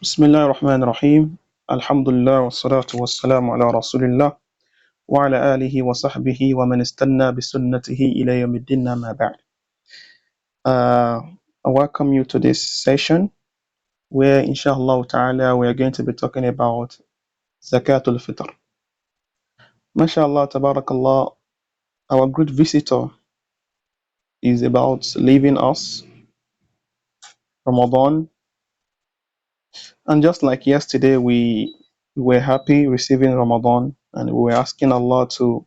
بسم الله الرحمن الرحيم الحمد لله والصلاة والسلام على رسول الله وعلى آله وصحبه ومن استنى بسنته إلى يوم الدين ما بعد. I welcome you to this session where inshallah ta'ala we are going to be talking about Zakatul Fitr. MashaAllah, tabarakallah, our good visitor is about leaving us, Ramadan. And just like yesterday, we were happy receiving Ramadan and we were asking Allah to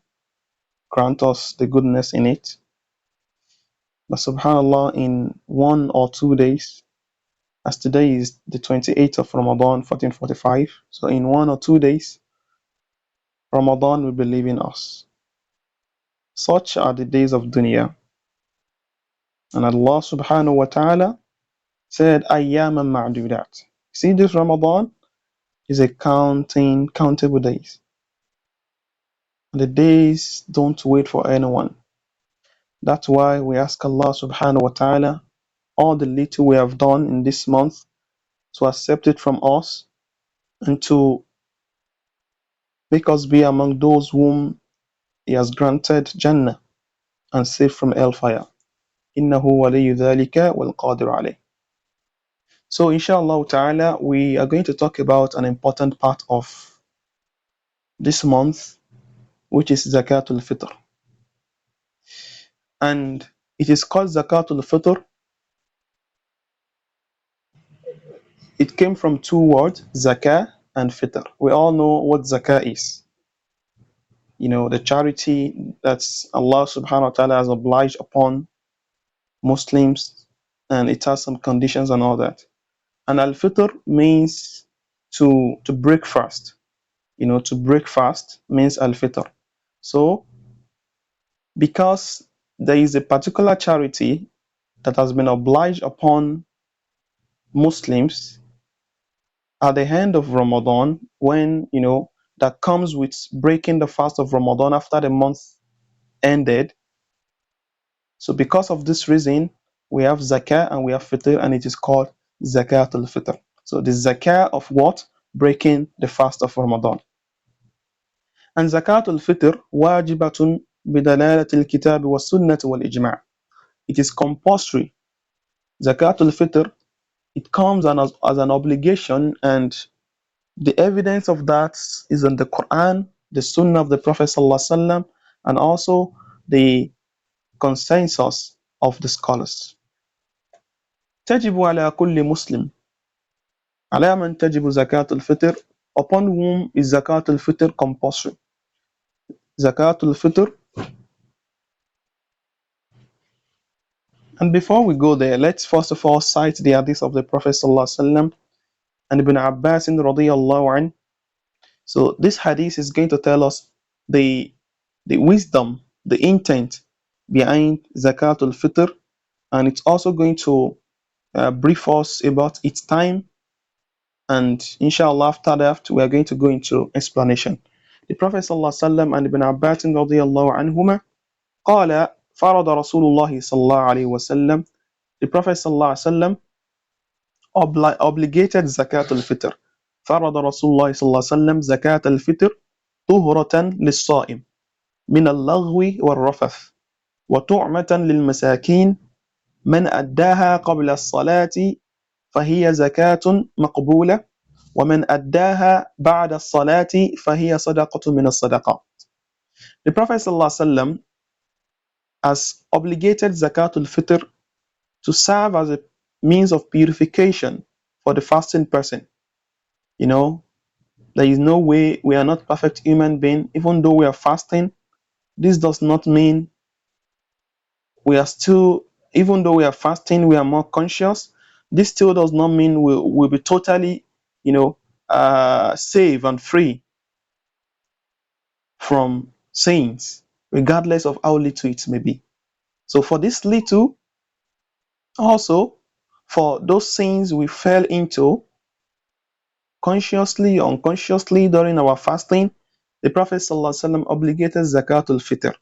grant us the goodness in it. But subhanAllah, in 1 or 2 days, as today is the 28th of Ramadan, 1445, so in 1 or 2 days, Ramadan will be leaving us. Such are the days of dunya. And Allah subhanahu wa ta'ala said, Ayyaman ma'dudat. See, this Ramadan is a countable days. And the days don't wait for anyone. That's why we ask Allah subhanahu wa ta'ala all the little we have done in this month to accept it from us and to make us be among those whom He has granted Jannah and saved from hellfire. إِنَّهُ وَلِيُّ ذَلِكَ وَالْقَادِرُ عَلَيْهِ. So inshallah ta'ala, we are going to talk about an important part of this month, which is Zakatul Fitr. And it is called Zakatul Fitr. It came from two words, Zakah and Fitr. We all know what Zakah is. You know, the charity that Allah subhanahu wa ta'ala has obliged upon Muslims, and it has some conditions and all that. And al-fitr means to break fast. You know, to break fast means al-fitr. So, because there is a particular charity that has been obliged upon Muslims at the end of Ramadan, when, you know, that comes with breaking the fast of Ramadan after the month ended. So because of this reason, we have zakah and we have fitr, and it is called Zakatul Fitr. So the zakah of what? Breaking the fast of Ramadan. And Zakatul Fitr wajibatun bidalalatil kitab wa sunnah wal ijma'. It is compulsory. Zakatul Fitr, it comes as an obligation, and the evidence of that is in the Quran, the Sunnah of the Prophet sallallahu alaihi wasallam, and also the consensus of the scholars. تجب على كل مسلم. على من تجب زكاة الفطر. Upon whom is Zakat al-Fitr compulsory? Zakat al-Fitr. And before we go there, let's first of all cite the hadith of the Prophet sallallahu alaihi wasallam and Ibn Abbas radiyallahu anhu. So this hadith is going to tell us the wisdom, the intent behind Zakat al-Fitr, and it's also going to brief us about its time. And inshallah, after that, we are going to go into explanation. The Prophet sallallahu alaihi wasallam and Ibn Abbas radiyallahu anhuma قال فرض رسول الله صلى الله عليه وسلم. The Prophet sallallahu alaihi wasallam obligated zakat al-fitr. فرض رسول الله صلى الله عليه وسلم زكاة الفطر طهرة للصائم من اللغو والرفث وطعمة للمساكين من أداها قبل الصلاة فهي زكاة مقبولة ومن أداها بعد الصلاة فهي صدقة من الصدقات. The Prophet sallallahu alaihi wasallam has obligated Zakatul Fitr to serve as a means of purification for the fasting person. You know, there is no way, we are not perfect human beings. Even though we are fasting, this does not mean we are still, even though we are fasting, we are more conscious. This still does not mean we'll be totally, you know, safe and free from sins, regardless of how little it may be. So for this little, also for those sins we fell into consciously or unconsciously during our fasting, the Prophet ﷺ obligated Zakatul Fitr.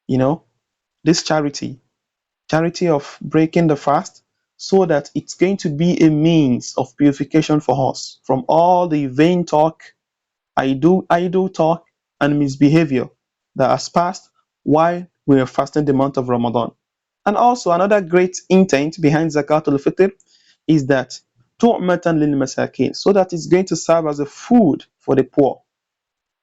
You know, this charity of breaking the fast, so that it's going to be a means of purification for us from all the vain talk, idle talk, and misbehavior that has passed while we are fasting the month of Ramadan. And also another great intent behind Zakatul Fitr is that tu'matan lil masakin, so that it's going to serve as a food for the poor.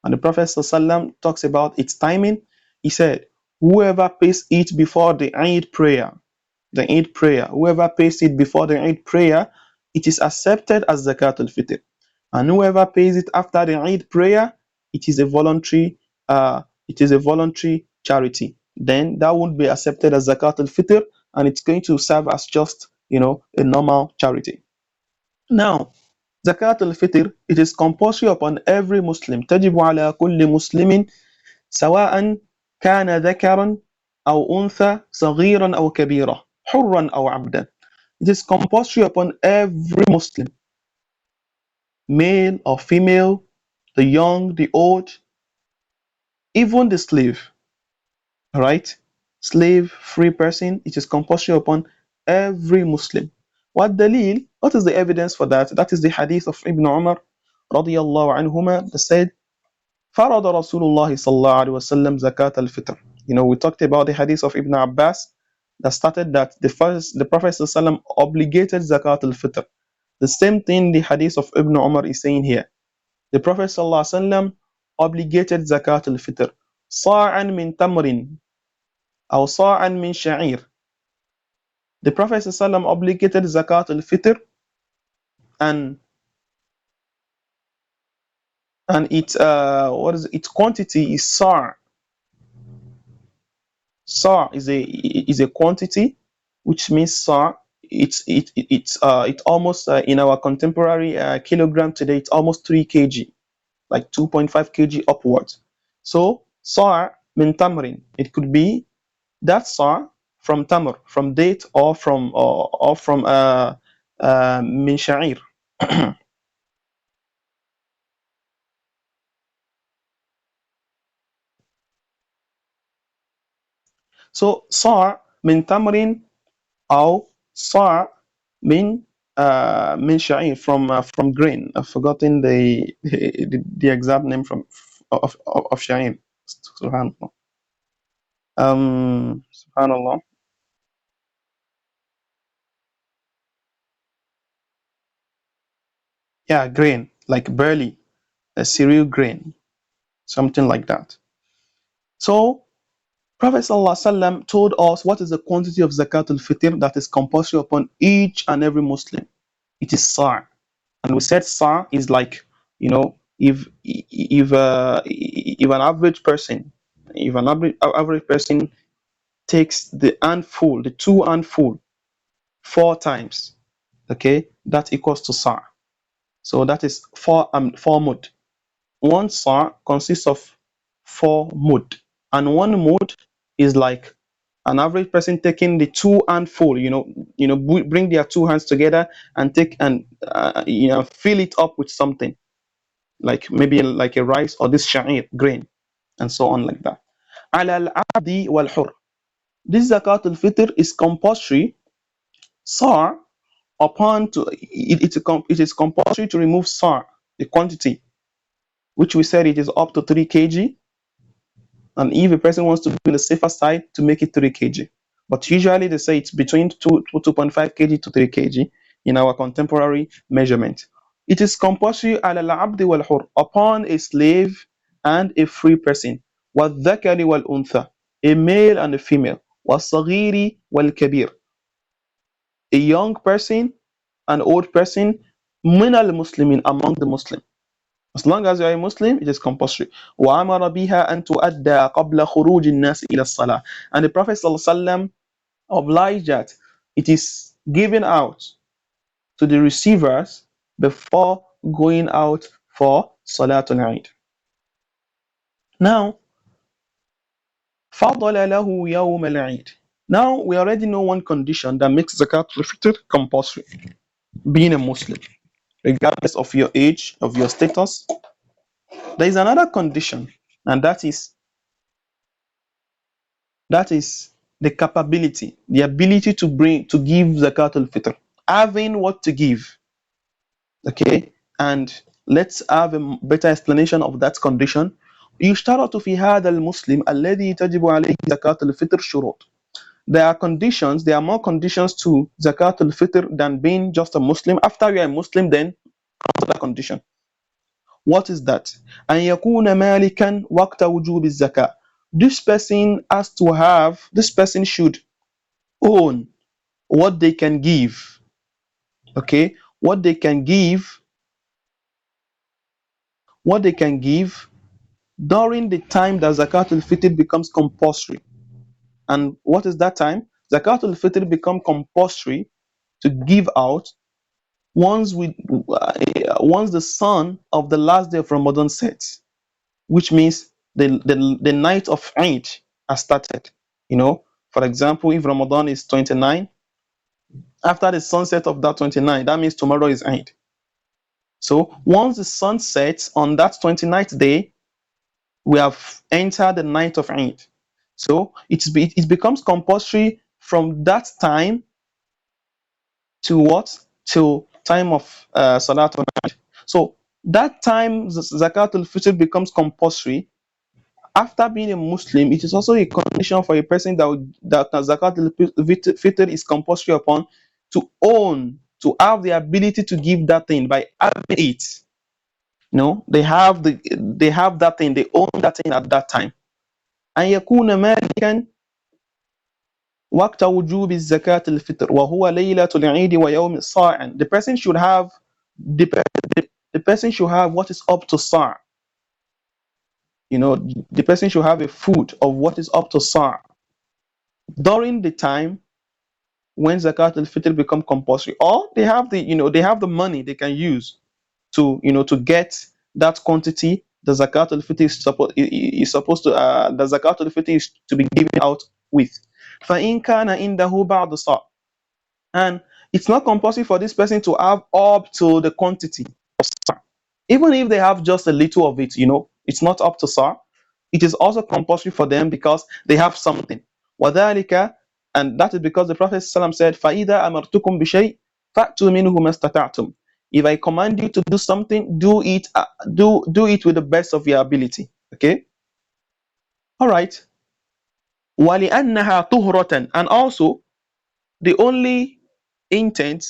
And the Prophet ﷺ talks about its timing. He said, whoever pays it before the Eid prayer, whoever pays it before the Eid prayer, it is accepted as Zakatul Fitr. And whoever pays it after the Eid prayer, it is a voluntary charity. Then that won't be accepted as Zakatul Fitr, and it's going to serve as just a normal charity. Now, Zakat al-Fitr, it is compulsory upon every Muslim. تجب على كل مسلم سواء كان ذكرا أو أنثى صغيرا أو كبيرا حرا أو عبدا. It is compulsory upon every Muslim, male or female, the young, the old, even the slave. Right? Slave, free person, it is compulsory upon every Muslim. What dalil? What is the evidence for that? That is the hadith of Ibn Umar radiyallahu anhuma that said, فرض رسول الله صلى الله عليه وسلم زكاة الفطر. We talked about the hadith of Ibn Abbas that started that the Prophet ﷺ obligated zakat al-fitr. The same thing the hadith of Ibn Umar is saying here. The Prophet ﷺ obligated zakat al-fitr. صاعا من تمر أو صاعا من شعير. The Prophet ﷺ obligated zakat al-fitr, and its quantity is sa'. Sa is a quantity, which means sa. It's almost in our contemporary kilogram today. It's almost 3 kg, like 2.5 kg upwards. So sa min tamrin. It could be that sa from tamr, from date, or from min sha'ir. So sa min tamrin أو صاع من شعير, from grain. I've forgotten the exact name of sha'ir. Subhanallah. Subhanallah. Yeah, grain, like barley, a cereal grain, something like that. So Prophet ﷺ told us what is the quantity of Zakatul Fitr that is compulsory upon each and every Muslim. It is sa'. And we said sa is like, if an average person, if an average person takes the two handful 4 times, okay, that equals to sa. So that is four mud. One sa consists of 4 mud, and 1 mud is like an average person taking the two handful, bring their two hands together and take and fill it up with something, like maybe like a rice or this sha'ir grain, and so on, like that. Ala al-abdi wal hur. This zakat al-fitr is compulsory sa upon to it is compulsory to remove sa, the quantity, which we said it is up to 3 kg, and if a person wants to be on the safer side, to make it 3 kg. But usually they say it's between 2.5 kg to 3 kg in our contemporary measurement. It is compulsory ala al-abdi wal hur, upon a slave and a free person, والذكر والأنثى, a male and a female, والصغير والكبير, a young person, an old person, من المسلمين, among the Muslims. As long as you are a Muslim, it is compulsory. وَأَمَرَ بِهَا أَن تُؤَدَّى قَبْلَ خُرُوجِ النَّاسِ إِلَى الصَّلَاةِ. And the Prophet ﷺ obliged that it is given out to the receivers before going out for Salatul Eid. Now, فَضَلَ لَهُ يَوْمَ الْعِيدِ. Now, we already know one condition that makes Zakat al-Fitr compulsory: being a Muslim, regardless of your age, of your status. There is another condition, and that is the capability, the ability to give Zakatul Fitr, having what to give. Okay, and let's have a better explanation of that condition. يشترط في هذا المسلم الذي تجب عليه زكاة الفطر شروط. There are conditions, there are more conditions to Zakat al-Fitr than being just a Muslim. After you are a Muslim, then another condition. What is that? أن يكون مالكا وقت وجوب الزكاة. This person should own what they can give. Okay? What they can give during the time that Zakat al-Fitr becomes compulsory. And what is that time? Zakat al-Fitr become compulsory to give out once the sun of the last day of Ramadan sets, which means the night of Eid has started. You know, for example, if Ramadan is 29, after the sunset of that 29, that means tomorrow is Eid. So once the sun sets on that 29th day, we have entered the night of Eid. So it becomes compulsory from that time to what? Till time of Salatul Eid. So that time Zakatul Fitr becomes compulsory. After being a Muslim, it is also a condition for a person that Zakatul Fitr is compulsory upon to own, to have the ability to give that thing by having it. No, they have that thing, they own that thing at that time. أن يكون مالكا وقت وجوب الزكاة الفطر وهو ليلة العيد ويوم الصاع. The, the person should have what is up to sa'. You know, the person should have a food of what is up to sa' during the time when zakat al-fitr become compulsory, or they have the money they can use to get that quantity the zakat al-fitr is supposed to the zakat al-fitr is to be given out with. فَإِنْ كَانَ إِنْدَهُ بَعْضُ صَاع. And it's not compulsory for this person to have up to the quantity of sa'. Even if they have just a little of it, it's not up to sa'. It is also compulsory for them because they have something. وَذَلِكَ, and that is because the Prophet ﷺ said, فَإِذَا أَمَرْتُكُمْ بِشَيْءٍ فَأْتُوا مِنْهُ مَا اسْتَطَعْتُمْ. If I command you to do something, do it with the best of your ability. Okay? All right. وَلِأَنَّهَا طُهْرَةً. And also, the only intent,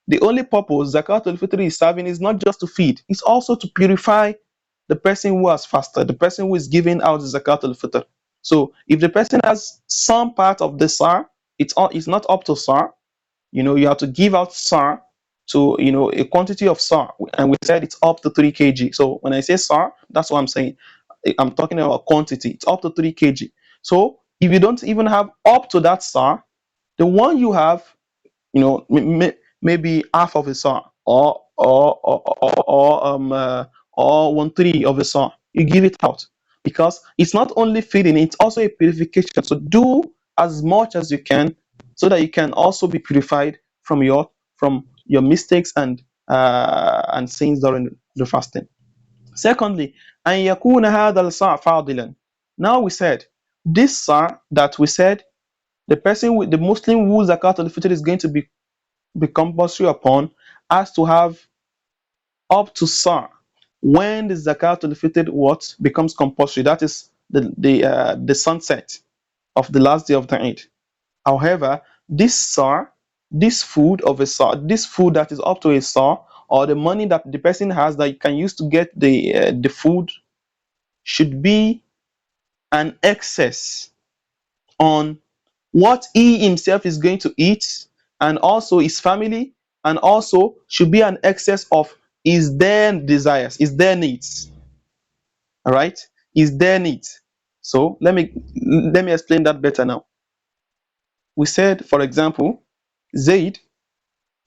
the only purpose Zakat al-Fitr is serving is not just to feed, it's also to purify the person who has fasted, the person who is giving out Zakat al-Fitr. So if the person has some part of the SAR, it's not up to SAR. You have to give out SAR to, a quantity of SAR. And we said it's up to 3 kg. So when I say SAR, that's what I'm saying. I'm talking about quantity. It's up to 3 kg. So if you don't even have up to that SAR, the one you have, maybe half of a saw, or 1/3 of a saw, you give it out, because it's not only feeding, it's also a purification. So do as much as you can so that you can also be purified from your mistakes and sins during the fasting. Secondly, أن يكون هذا الصاع فاضلا. Now we said this sa that we said the Muslim who zakat al-fitr is going to be compulsory upon has to have up to sa. When the zakat al-fitr what becomes compulsory, that is the sunset of the last day of the Eid. However, this sa, this food of a sa, this food that is up to a sa, or the money that the person has that you can use to get the food, should be an excess on what he himself is going to eat, and also his family, and also should be an excess of his their desires, his their needs. All right, his their needs. So let me explain that better now. We said, for example, Zaid,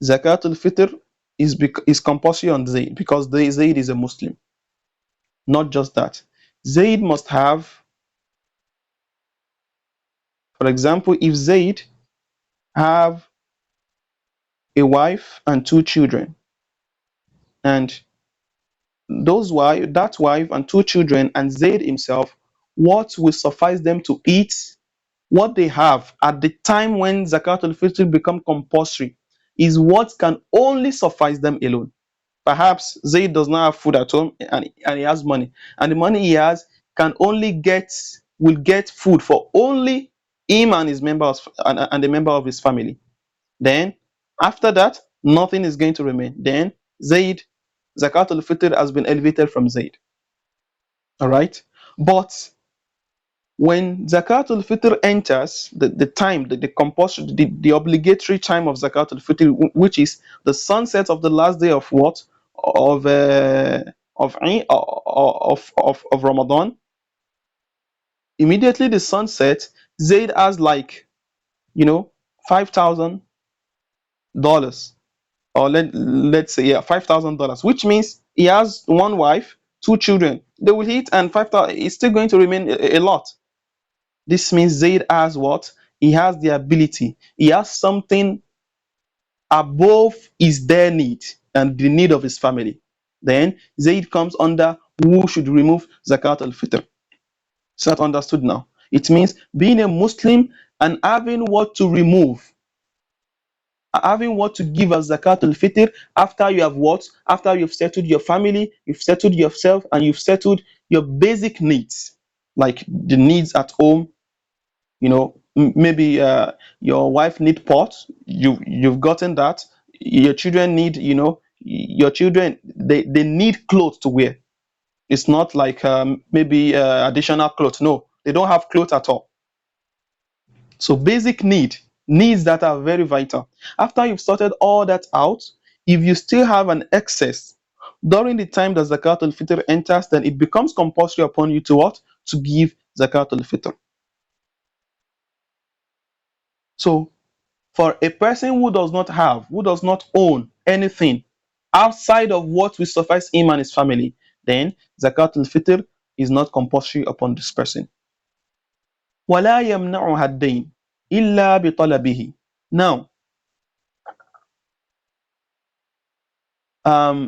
Zakatul Fitr is compulsory on Zaid because Zaid is a Muslim. Not just that, Zaid must have, for example, if Zaid have a wife and 2 children, and that wife and 2 children and Zaid himself, what will suffice them to eat what they have at the time when Zakatul Fitr become compulsory is what can only suffice them alone. Perhaps Zaid does not have food at home, and he has money, and the money he has can only get will get food for only him and his members and the member of his family. Then after that, nothing is going to remain. Then Zaid, Zakatul Fitr has been elevated from Zaid. All right, but when Zakatul Fitr enters the time, the compulsory, the obligatory time of Zakatul Fitr, which is the sunset of the last day of what? Of of Ramadan. Immediately the sunset, Zaid has like, you know, $5,000, or let's say, yeah, $5,000, which means he has one wife, two children. They will eat, and 5,000 is still going to remain a lot. This means Zaid has what? He has the ability. He has something above his bare need and the need of his family. Then Zaid comes under who should remove Zakat al-Fitr. Is that understood now? It means being a Muslim and having what to remove, having what to give as Zakat al-Fitr after you have what? After you've settled your family, you've settled yourself, and you've settled your basic needs, like the needs at home. Maybe your wife need pots, you've gotten that. Your children need, your children, they need clothes to wear. It's not like maybe additional clothes. No, they don't have clothes at all. So basic needs that are very vital. After you've sorted all that out, if you still have an excess during the time that Zakat al-Fitr enters, then it becomes compulsory upon you to what? To give Zakat al-Fitr. So for a person who does not have, who does not own anything outside of what will suffice him and his family, then Zakat al-Fitr is not compulsory upon this person. وَلَا يَمْنَعُهَا الدَّيْنِ إِلَّا بِطَلَبِهِ. Now,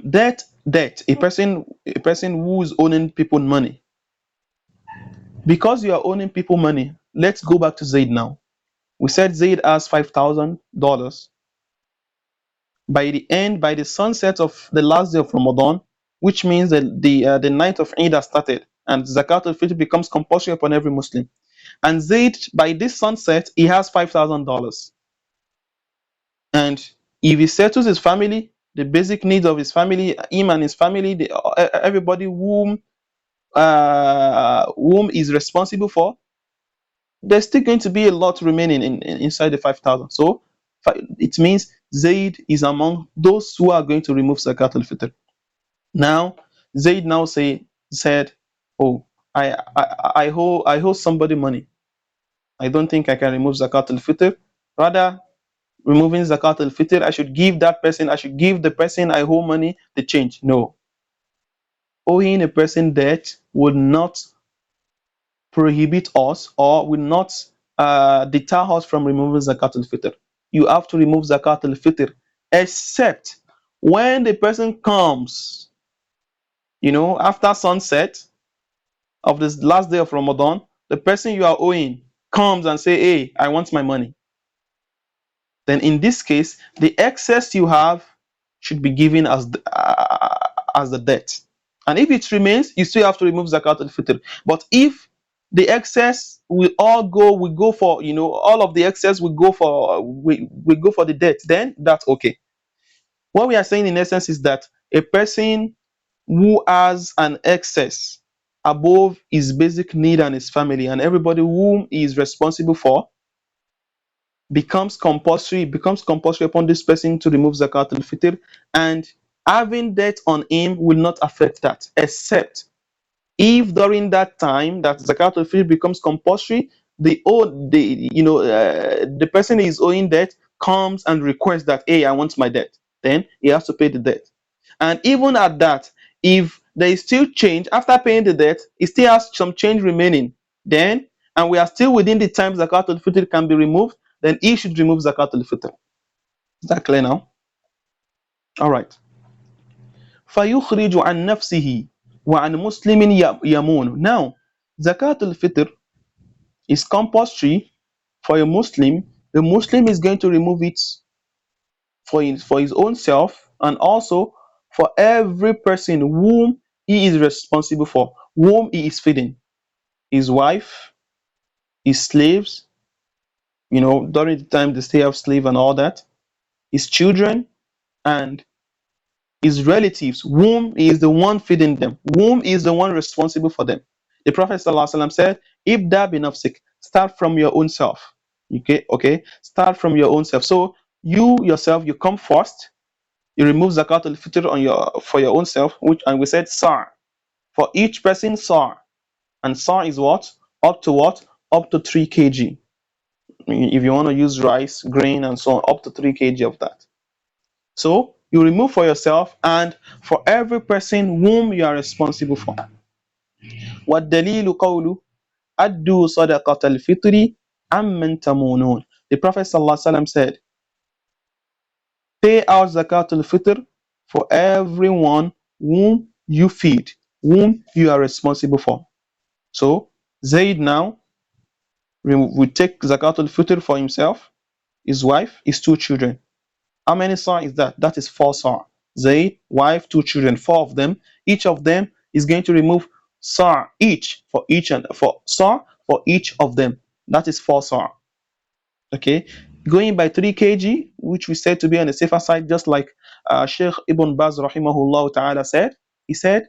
debt, a person who is owning people money. Because you are owning people money, let's go back to Zaid now. We said Zaid has $5,000. By the sunset of the last day of Ramadan, which means that the night of Eid has started, and Zakat al-Fitr becomes compulsory upon every Muslim. And Zaid, by this sunset, he has $5,000. And if he settles his family, the basic needs of his family, him and his family, everybody whom is responsible for, there's still going to be a lot remaining inside the 5,000. So it means Zaid is among those who are going to remove Zakat al-Fitr. Now, Zaid now said, "Oh, I owe somebody money. I don't think I can remove Zakat al-Fitr. Rather, removing Zakat al-Fitr, I should give the person I owe money the change." No. Owing a person debt would not prohibit us, or will not deter us from removing Zakat al-Fitr. You have to remove Zakat al-Fitr except when the person comes, after sunset of this last day of Ramadan, the person you are owing comes and say, "Hey, I want my money." Then in this case, the excess you have should be given as the debt. And if it remains, you still have to remove Zakat al-Fitr. But if the excess will all go, we go for, all of the excess we go for the debt, then that's okay. What we are saying in essence is that a person who has an excess above his basic need and his family and everybody whom he is responsible for, becomes compulsory upon this person to remove Zakat al-Fitr, and having debt on him will not affect that, except if during that time that Zakat al-Fitr becomes compulsory, the person is owing debt comes and requests that, "Hey, I want my debt," then he has to pay the debt. And even at that, if there is still change after paying the debt, he still has some change remaining, then, and we are still within the time Zakat al-Fitr can be removed, then he should remove Zakat al-Fitr. Is that clear now? All right. فَيُخْرِجُ عَنْ نَفْسِهِ وَعَنْ مُسْلِمٍ يَمُونُ. Now, Zakat al-Fitr is compulsory for a Muslim, the Muslim is going to remove it for his own self, and also for every person whom he is responsible for, whom he is feeding, his wife, his slaves, during the time they stay of slave and all that, his children, and his relatives, whom he is the one feeding them, whom he is the one responsible for them. The Prophet ﷺ said, Ibda bin nafsik, start from your own self. Okay, start from your own self. So you yourself, you come first, you remove Zakatul Fitr for your own self, and we said Sar. For each person, Sar. And Sar is what? Up to what? Up to 3 kg. If you want to use rice, grain, and so on, up to 3 kg of that. So you remove for yourself and for every person whom you are responsible for. وَالدَّلِيلُ قَوْلُ أَدُّوا صَدَقَةَ الْفِطْرِ أَمَّنْ تَمُونُونَ. The Prophet ﷺ said, pay out Zakatul Fitr for everyone whom you feed, whom you are responsible for. So Zaid now will take Zakatul Fitr for himself, his wife, his 2 children. How many sa is that? That is 4 sa. Zaid, wife, 2 children, 4 of them. Each of them is going to remove sa each for each and for sa for each of them. That is 4 sa. Okay, going by 3 kg, which we said to be on the safer side, just like Sheikh Ibn Baz rahimahullah ta'ala said. He said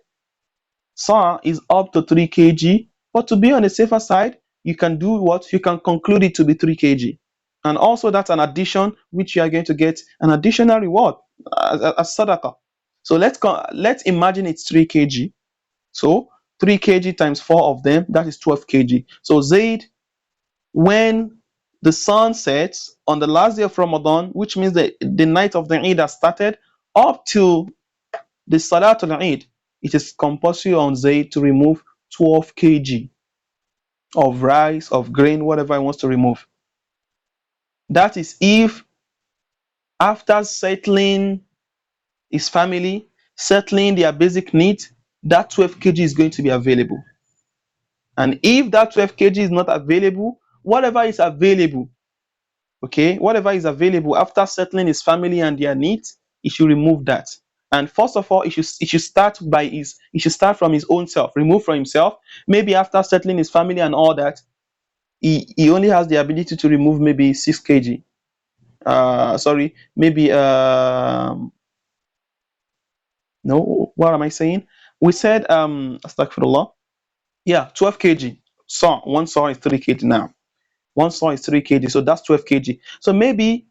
sa is up to 3 kg, but to be on the safer side, you can do what? You can conclude it to be 3 kg. And also that's an addition which you are going to get an additional reward as sadaqah. So let's imagine it's 3 kg. So 3 kg times 4 of them, that is 12 kg. So Zaid, when the sun sets on the last day of Ramadan, which means the night of the Eid has started, up till the Salatul Eid, it is compulsory on Zaid to remove 12 kg of rice, of grain, whatever he wants to remove. That is if after settling his family, settling their basic needs, that 12 kg is going to be available. And if that 12 kg is not available, whatever is available, okay, whatever is available after settling his family and their needs, he should remove that. And first of all, he should start from his own self, remove from himself. Maybe after settling his family and all that, he only has the ability to remove maybe 6 kg. Sorry, maybe no, what am I saying? We said astaghfirullah. Yeah, 12 kg. Saw, one saw is 3 kg now. One saw is 3 kg, so that's 12 kg. So maybe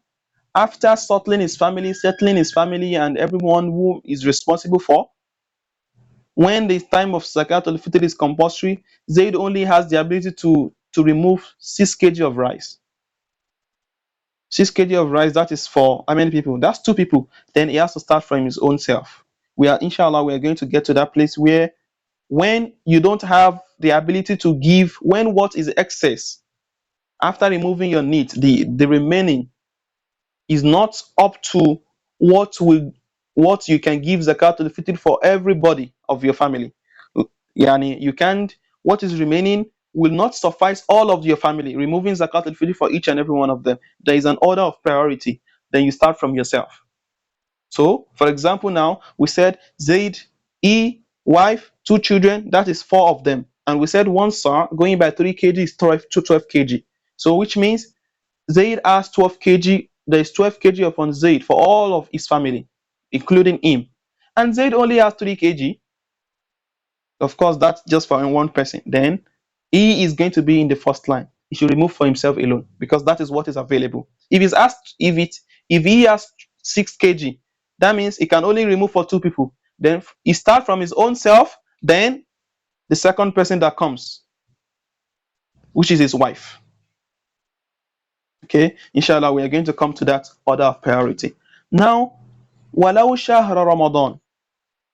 after settling his family, and everyone who is responsible for, when the time of Zakatul Fitr is compulsory, Zaid only has the ability to remove 6 kg of rice. 6 kg of rice, that is for how many people? That's 2 people. Then he has to start from his own self. Inshallah, we are going to get to that place where when you don't have the ability to give, when what is excess, after removing your need, the remaining is not up to what you can give zakat to the fitr for everybody of your family. Yani you can't, what is remaining will not suffice all of your family. Removing zakat al-fitr for each and every one of them, there is an order of priority. Then you start from yourself. So, for example, now we said Zaid, wife, 2 children, that is 4 of them. And we said one sa going by 3 kg is 12 to 12 kg. So, which means Zaid has 12 kg, there is 12 kg upon Zaid for all of his family, including him. And Zaid only has 3 kg. Of course, that's just for one person. Then he is going to be in the first line. He should remove for himself alone because that is what is available. If he has 6 kg, that means he can only remove for 2 people. Then he starts from his own self, then the second person that comes, which is his wife. Okay, inshallah, we are going to come to that order of priority. Now, walau shahra Ramadan,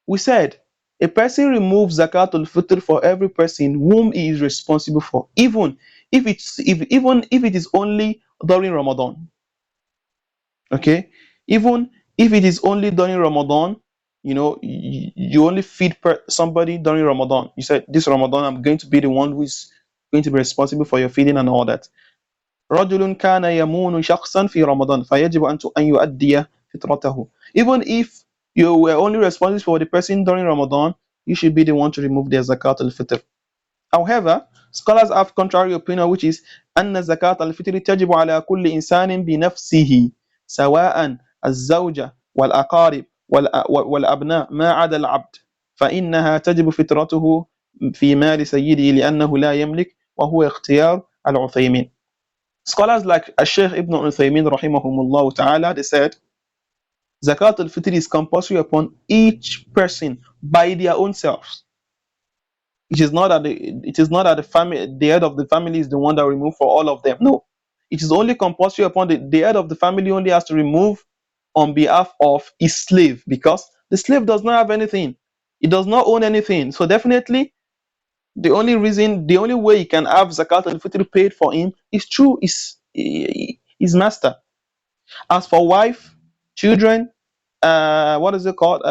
we said a person removes zakatul fitr for every person whom he is responsible for, even if it is only during Ramadan. Okay, even if it is only during Ramadan, you only feed somebody during Ramadan. You said this Ramadan I'm going to be the one who is going to be responsible for your feeding and all that. رجل كان يمون شخصا في رمضان فيجب أن يؤدي فطرته. Even if you were only responsible for the person during Ramadan, you should be the one to remove their zakat al-fitr. However, scholars have contrary opinion, which is أن زكاة الفطر تجب على كل إنسان بنفسه سواء الزوجة والأقارب والأبناء ما عدا العبد فإنها تجب فطرته في مال سيده لأنه لا يملك وهو اختيار العثيمين. Scholars like Sheikh Ibn Uthaymin rahimahumullah ta'ala, they said Zakat al-Fitr is compulsory upon each person by their own selves. It is not that the family, the head of the family is the one that remove for all of them. No. It is only compulsory upon the head of the family only has to remove on behalf of his slave, because the slave does not have anything. He does not own anything. So definitely the only way he can have Zakat al-Fitr paid for him is through his master. As for wife, children, what is it called?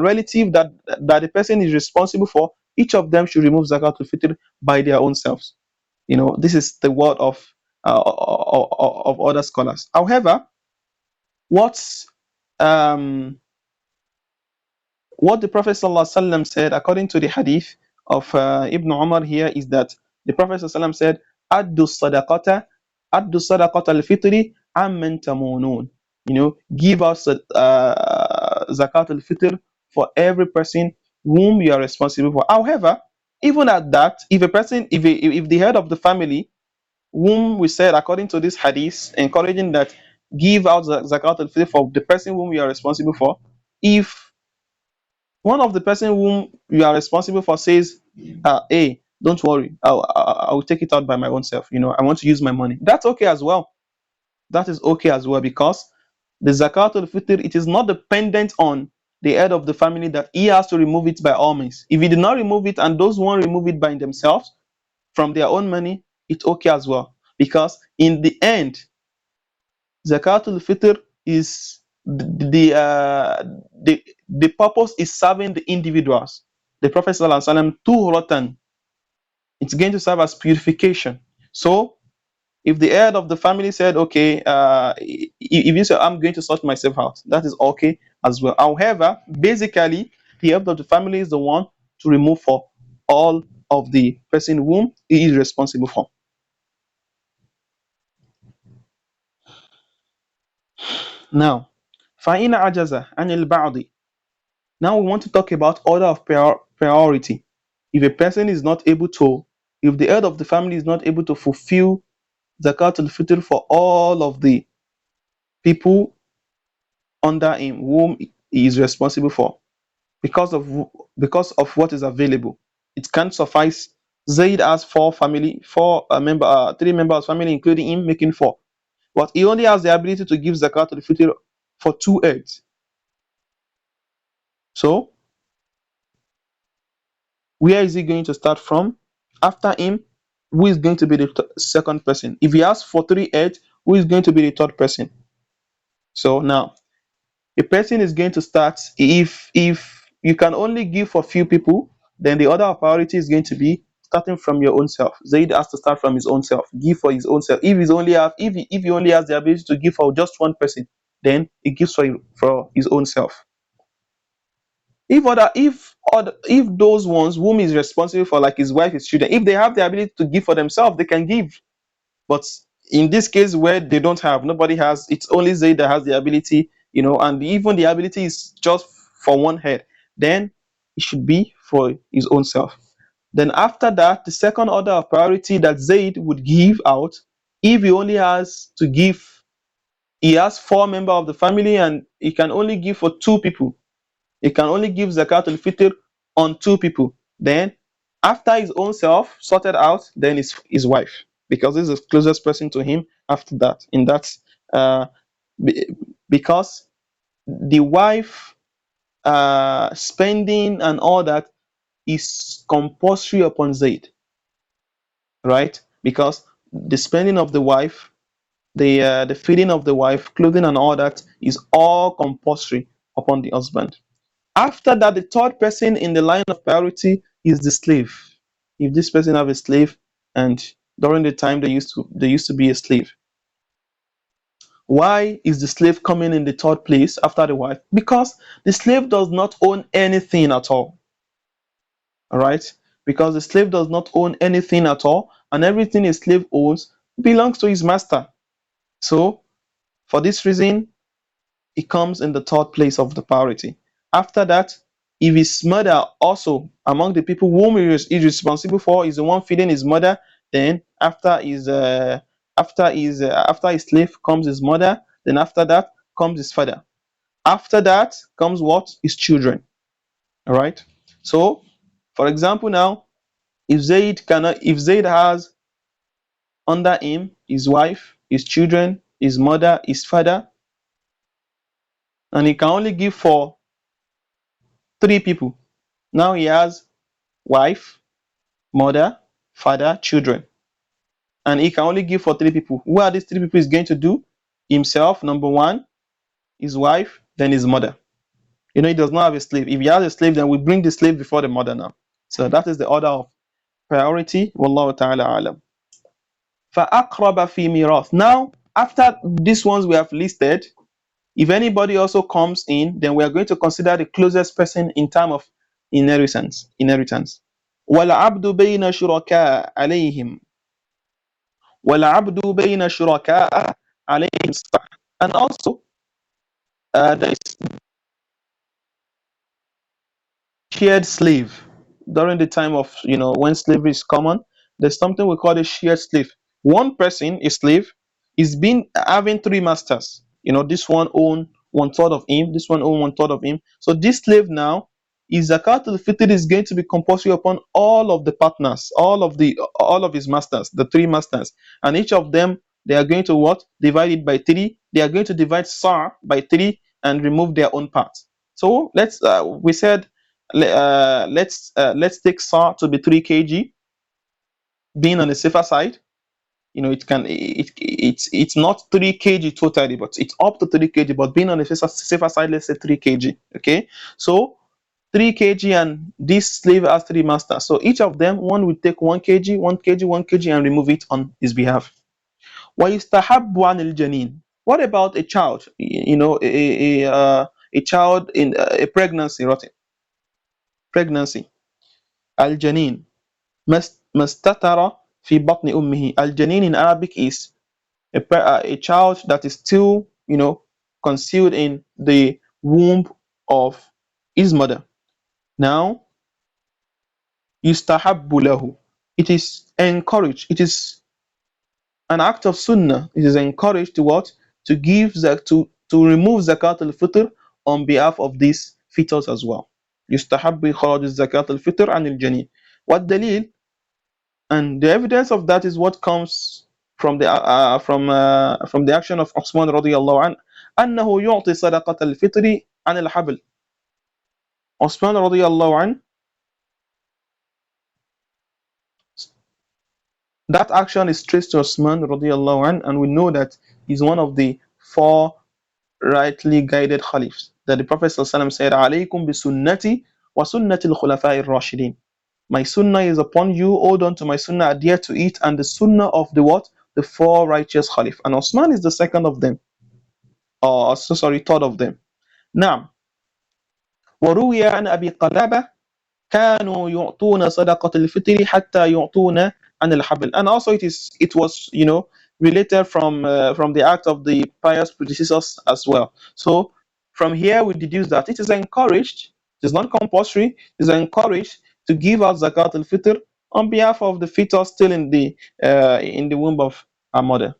Relative that the person is responsible for, each of them should remove zakatul fitr by their own selves. This is the word of other scholars. However, what's um, what the Prophet ﷺ said, according to the hadith of Ibn Umar here, is that the Prophet ﷺ said, "Addu sadaqata, addu sadaqata al-fitri amman tamunun." Give us zakat al-fitr for every person whom you are responsible for. However, even at that, if a person, if the head of the family, whom we said according to this hadith, encouraging that give out zakat al-fitr for the person whom you are responsible for, if one of the person whom you are responsible for says, hey, don't worry, I'll take it out by my own self. I want to use my money. That's okay as well. That is okay as well, because the zakat al-fitr, it is not dependent on the head of the family that he has to remove it by all means. If he did not remove it and those one remove it by themselves from their own money, it's okay as well. Because in the end, Zakatul Fitr is the purpose is serving the individuals. The Prophet ﷺ, tuhratan, it's going to serve as purification. So if the head of the family said, okay, if you say I'm going to sort myself out, that is okay as well. However, basically, the head of the family is the one to remove for all of the person whom he is responsible for. Now, فَإِنْ عَجَزَ عَنِ الْبَعْضِ. Now we want to talk about order of priority. If a person is not able to, if the head of the family is not able to fulfill zakat al-fitr for all of the people under him whom he is responsible for, because of what is available, it can't suffice. Zaid has three members family, including him, making four, but he only has the ability to give zakat al-fitr for two heads. So where is he going to start from? After him, who is going to be the second person? If he has for three heads, who is going to be the third person? So now, a person is going to start, if you can only give for few people, then the order of priority is going to be starting from your own self. Zaid has to start from his own self, give for his own self. If he only has the ability to give for just one person, then he gives for his own self. If those ones whom he's responsible for, like his wife, his children, if they have the ability to give for themselves, they can give. But in this case where they don't have, nobody has, it's only Zaid that has the ability, and even the ability is just for one head, then it should be for his own self. Then after that, the second order of priority that Zaid would give out, if he only has to give, he has four members of the family and he can only give for two people. He can only give zakat al-fitr on two people. Then, after his own self sorted out, then his wife, because this is the closest person to him. After that, uh, be- because the wife spending and all that is compulsory upon Zaid, right? Because the spending of the wife, the feeding of the wife, clothing and all that is all compulsory upon the husband. After that, the third person in the line of priority is the slave. If this person have a slave, and during the time they used to be a slave, Why is the slave coming in the third place after the wife? Because the slave does not own anything at all. All right? Because the slave does not own anything at all, and everything a slave owns belongs to his master. So, for this reason, it comes in the third place of the priority. After that, if his mother also among the people whom he is responsible for is the one feeding his mother, then after his slave comes his mother, then after that comes his father. After that comes what? His children. All right. So, for example, now if Zaid has under him his wife, his children, his mother, his father, and he can only give for three people. Now he has wife, mother, father, children, and he can only give for three people. Who are these three people? Is going to do himself, number one, his wife, then his mother. He does not have a slave. If he has a slave, then we bring the slave before the mother now. So that is the order of priority. Wallahu ta'ala alam. فَأَقْرَبَ فِي مِيرَاث. Now, after these ones we have listed, if anybody also comes in, then we are going to consider the closest person in terms of inheritance. وَالْعَبْدُ بَيْنَ شُرَكَاءَ عَلَيْهِمْ وَالْعَبْدُ بَيْنَ شُرَكَاءَ عَلَيْهِمْ صح. And also, there is shared slave during the time of when slavery is common. There's something we call a shared slave. One person, a slave, is been having three masters. This one own one third of him, this one own one third of him. So this slave now is Zakatul Fitr is going to be compulsory upon all of the partners, all of his masters, the three masters, and each of them they are going to what? Divide it by three. They are going to divide Sar by three and remove their own part. So we said let's take Sa to be 3 kg, being on the safer side. It's not 3 kg totally, but it's up to 3 kg. But being on the safer side, let's say 3 kg. Okay, so 3 kg, and this slave has three masters. So each of them, one will take 1 kg, 1 kg, 1 kg, and remove it on his behalf. وَيُسْتَحَبُّ عَنِ الْجَنِينَ. What about a child? A child in a pregnancy, pregnancy. Al-Janin. Mastatara fi batni ummihi. Al-Janin in Arabic is a child that is still, concealed in the womb of his mother. Now, yustahabbu lahu. It is encouraged. It is an act of sunnah. It is encouraged to what? To give to remove zakat al-fitr on behalf of this fetus as well. Yustahabbu kharaj zakat al-fitr an al-janin. What dalil? And the evidence of that is what comes from the action of Uthman radiyallahu an, أنه يعطي صدقة الفطر عن الحبل. Uthman radiyallahu an, that action is traced to Uthman radiyallahu an, and we know that he's one of the four rightly guided caliphs. That the Prophet ﷺ said, "Alaykum bi sunnati wa sunnati al-khulafa'i ar-rashidin." My sunnah is upon you, hold on to my sunnah, adhere to it, and the sunnah of the what? The four righteous Khalif. And Osman is the second of them. Third of them. Now, وروي عن أبي قلابة كانوا يعطون صدقة الفطر حتى يعطون عن الحبل. And also it was related from the act of the pious predecessors as well. So from here we deduce that it is encouraged, it is not compulsory, it is encouraged to give out zakat al-fitr on behalf of the fetus still in the womb of our mother.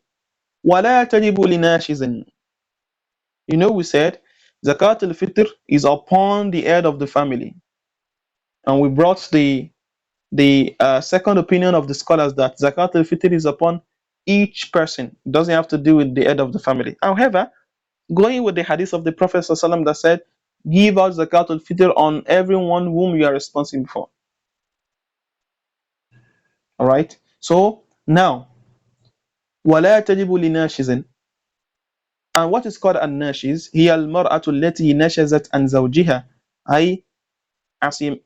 ولا تجب لناشز. We said zakat al-fitr is upon the head of the family, and we brought the second opinion of the scholars that zakat al-fitr is upon each person. It doesn't have to do with the head of the family. However, going with the hadith of the Prophet ﷺ that said, give out zakat al-fitr on everyone whom you are responsible for. All right. So now, ولا تجب لناشز. And what is called an-nashiz? هي المرأة التي نشزت عن زوجها أي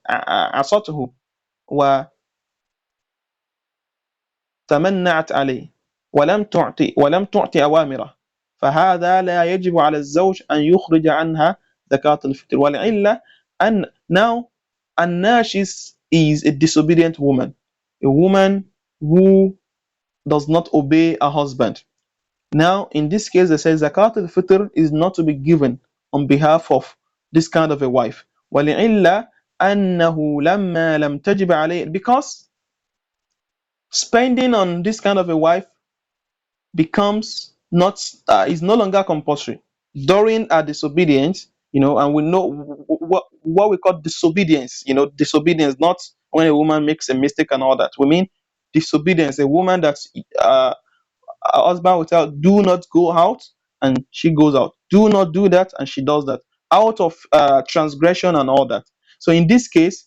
عصته وتمنعت عليه ولم تعطي أوامره. فهذا لا يجب على الزوج أن يخرج عنها زكاة الفطر والعلة أن now الناشز is a disobedient woman, a woman who does not obey a husband. Now, in this case, they say zakat al-fitr is not to be given on behalf of this kind of a wife. وَلِعِلَّ أَنَّهُ لَمَّا لَمْ تَجِبَ عَلَيْهِ, because spending on this kind of a wife becomes not is no longer compulsory during a disobedience, and we know what we call disobedience. Disobedience, not when a woman makes a mistake and all that. We mean disobedience, a woman that uh, her husband will tell, do not go out, and she goes out. Do not do that, and she does that, out of transgression and all that. So in this case,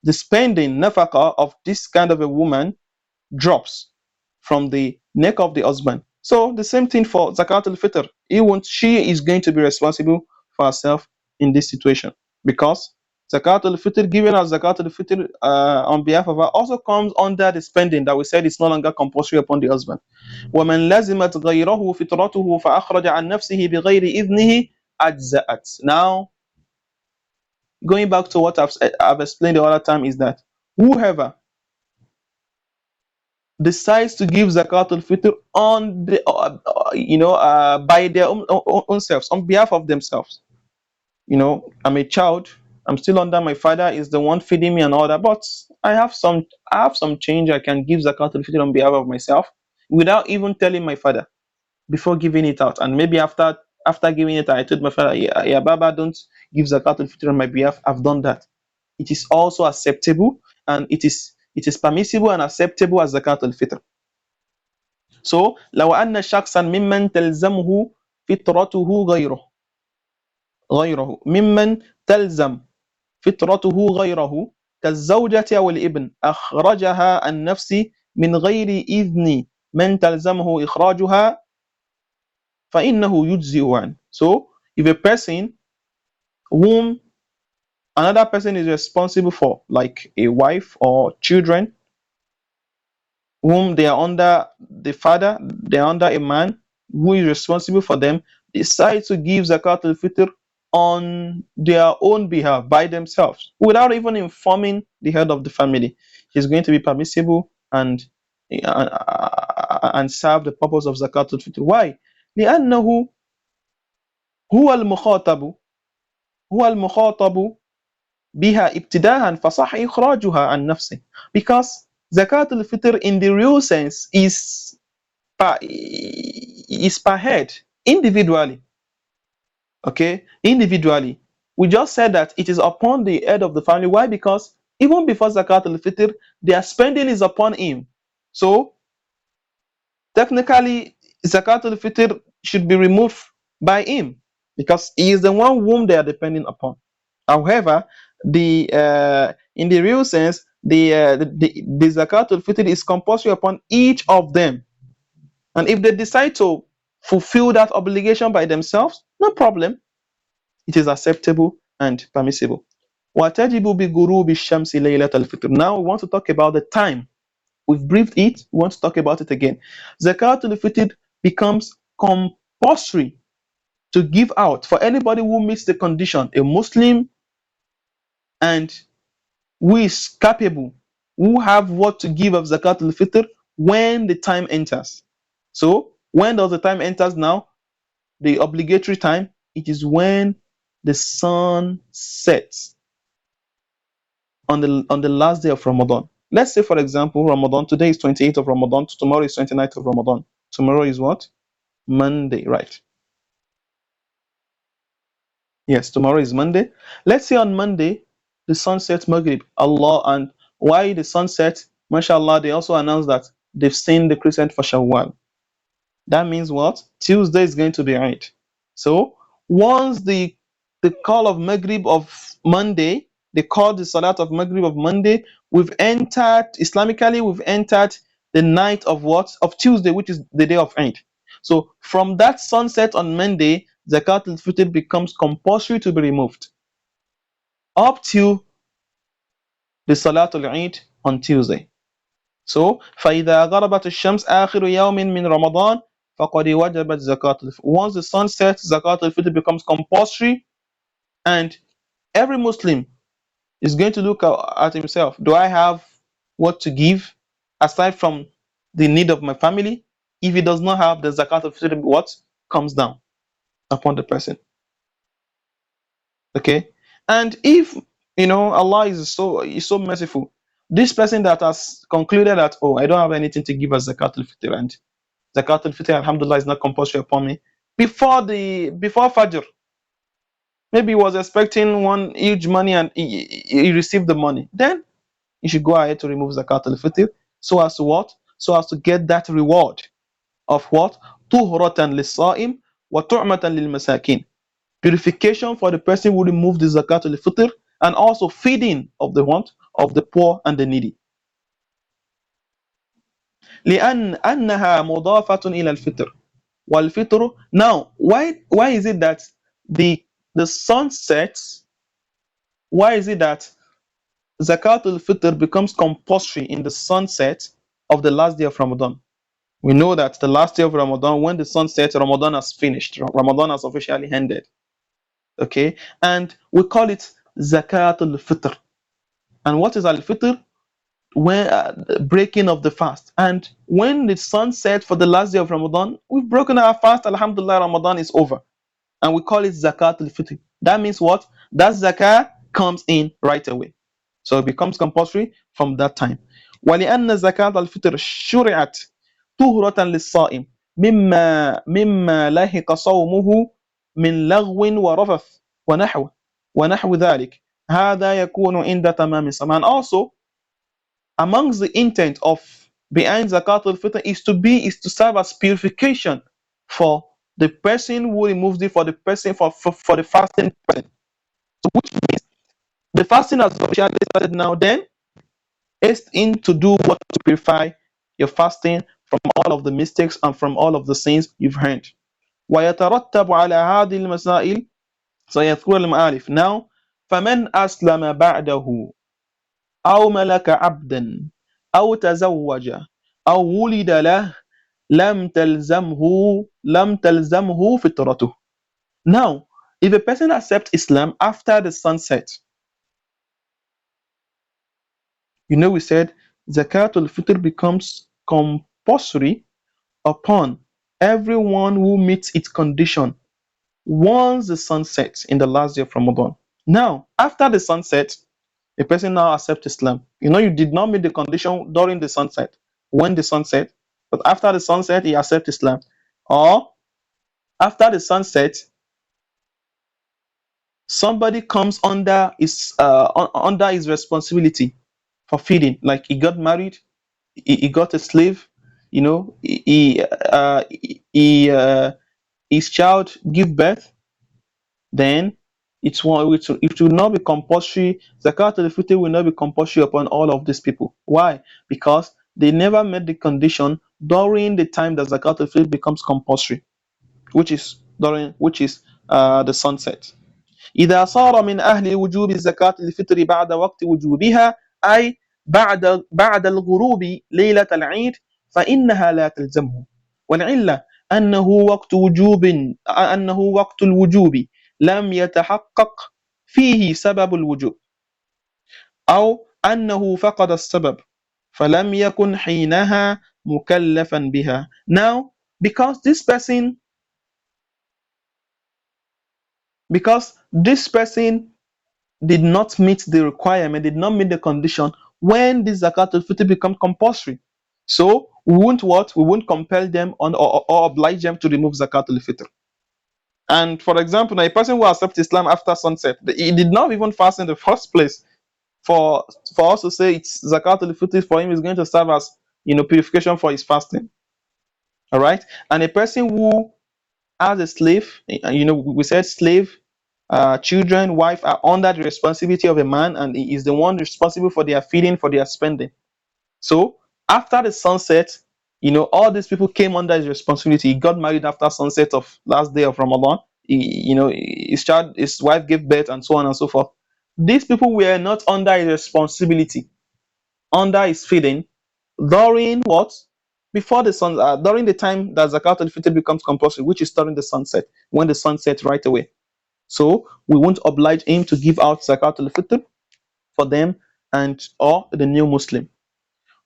the spending nafaka of this kind of a woman drops from the neck of the husband. So the same thing for Zakatul Fitr. She is going to be responsible for herself in this situation, because Zakatul Fitr, given as Zakatul Fitr on behalf of her, also comes under the spending that we said is no longer compulsory upon the husband. ومن لزمت غيره فطرته فأخرج عن نفسه بغير إذنه أجزأت. Now, going back to what I've explained the other time, is that whoever decides to give zakatul fitr on the by their own selves, on behalf of themselves. I'm a child, I'm still under my father, is the one feeding me and all that, but I have some change, I can give zakatul fitr on behalf of myself without even telling my father before giving it out. And maybe after giving it out, I told my father, yeah, baba, don't give zakatul fitr on my behalf. I've done that. It is also acceptable, and it is permissible and acceptable as zakatul fitr. So لو أن شخصا ممن تلزمه فطرته غيره ممن تلزم فطرته غيره كالزوجة أو الابن أخرجها عن نفسه من غير إذن من تلزمه إخراجها فإنه يجزئ عنه. So if a person whom another person is responsible for, like a wife or children, whom they are under the father, they are under a man who is responsible for them, decide to give zakat al-fitr on their own behalf by themselves without even informing the head of the family, is going to be permissible and serve the purpose of zakat al-fitr. Why? لأنه هو المخاطب هو المخاطب بها ابتداء فصح إخراجها عن نفسه, because zakat al-fitr in the real sense is per head, individually. Okay, individually. We just said that it is upon the head of the family. Why? Because even before zakat al-fitr, their spending is upon him. So technically, zakat al-fitr should be removed by him, because he is the one whom they are depending upon. However, the in the real sense, the zakat al-fitr is compulsory upon each of them. And if they decide to fulfill that obligation by themselves, no problem. It is acceptable and permissible. وَتَجِبُ بِغُرُوبِ الشَّمْسِ لَيْلَةَ الْفِطْرِ. Now we want to talk about the time. We've briefed it. We want to talk about it again. Zakatul Fitr becomes compulsory to give out for anybody who meets the condition, a Muslim, and who is capable, who have what to give of Zakatul Fitr when the time enters. So when does the time enters now? The obligatory time, it is when the sun sets on the last day of Ramadan. Let's say, for example, Ramadan, today is 28th of Ramadan, tomorrow is 29th of Ramadan. Tomorrow is what? Monday, right? Yes, tomorrow is Monday. Let's say on Monday, the sun sets Maghrib. Allah, and why the sun sets, mashallah, they also announced that they've seen the crescent for Shawwal. That means what? Tuesday is going to be right. So once the call of Maghrib of Monday, they call the Salat of Maghrib of Monday, we've entered, Islamically, we've entered the night of what? Of Tuesday, which is the day of Eid. So from that sunset on Monday, Zakat al-Fitr becomes compulsory to be removed up to the Salatul Eid on Tuesday. So فإذا غربت الشمس آخر يوم من رمضان فَقَدْ وَجَبَتْ زَكَاةُ الْفِطْرِ. Once the sun sets, Zakat al-Fitr becomes compulsory, and every Muslim is going to look at himself. Do I have what to give aside from the need of my family? If he does not have, the Zakat al-Fitr, what comes down upon the person? Okay, and if Allah is so merciful, this person that has concluded that, oh, I don't have anything to give as Zakat al-Fitr, and Zakat al-Fitr, alhamdulillah, is not compulsory upon me, before Fajr, maybe he was expecting one huge money and he received the money, then you should go ahead to remove Zakat al-Fitr, so as to what? So as to get that reward of what? Tuhratan lis-sa'im wa tu'matan lil-masakin. Purification for the person who removed the Zakat al-Fitr, and also feeding of the want of the poor and the needy. لأن أنها مضافة إلى الفطر والفطر. Now, why is it that the sun sets? Why is it that Zakat al-Fitr becomes compulsory in the sunset of the last day of Ramadan? We know that the last day of Ramadan, when the sun sets, Ramadan has finished. Ramadan has officially ended. Okay, and we call it Zakat al-Fitr. And what is al-Fitr? When breaking of the fast. And when the sun sets for the last day of Ramadan, we've broken our fast. Alhamdulillah, Ramadan is over, and we call it Zakat al-Fitr. That means what? That zakah comes in right away. So it becomes compulsory from that time. ولأن زكاة الفطر شرعت طهرة للصائم مما لحق صومه من لغو ورفث ونحو ذلك. هذا يكون عند تمام الصوم. And also, amongst the intent of behind Zakat al-Fitr is to serve as purification for the person who removes it, for the person for the fasting person. So which means the fasting has officially started now. Then haste in to do what to purify your fasting from all of the mistakes and from all of the sins you've earned. ويترتب على هذه المسائل سيذكر المؤلف. Now, فمن أسلم بعده أو ملك عبدا أو تزوج أو ولد له لم تلزمه فطرته. Now, if a person accepts Islam after the sunset, we said Zakatul Fitr becomes compulsory upon everyone who meets its condition once the sun sets in the last day of Ramadan. Now, after the sunset, a person now accepts Islam. You did not meet the condition during the sunset, when the sunset, but after the sunset, he accepts Islam. Or after the sunset, somebody comes under his responsibility for feeding, like he got married, he got a slave, his child give birth, then it will not be compulsory. Zakat al-Fitr will not be compulsory upon all of these people. Why? Because they never met the condition during the time that Zakat al-Fitr becomes compulsory, which is the sunset. إذا صار من أهل وجوب الزكاة الفطر بعد وقت وجوبها، أي بعد الغروب ليلة العيد، فإنها لا تلزمه. والعلة أنه وقت الوجوب لم يتحقق فيه سبب الوجوب، أو أنه فقد السبب فلم يكن حينها مكلفا بها. Now, because this person did not meet the requirement, did not meet the condition when this zakat al-fitr becomes compulsory. So we won't what? We won't compel them or oblige them to remove zakat al-fitr. And for example, now a person who accepts Islam after sunset, he did not even fast in the first place. For us to say it's zakat al-fitr for him is going to serve as purification for his fasting. All right, and a person who has a slave, we said slave, children, wife are under the responsibility of a man, and he is the one responsible for their feeding, for their spending. So after the sunset, all these people came under his responsibility. He got married after sunset of last day of Ramadan. His wife gave birth, and so on and so forth. These people were not under his responsibility, under his feeding, during what? before the sun, during the time that zakat al-fitr becomes compulsory, which is during the sunset, when the sun sets right away. So we won't oblige him to give out zakat al-fitr for them and or the new Muslim.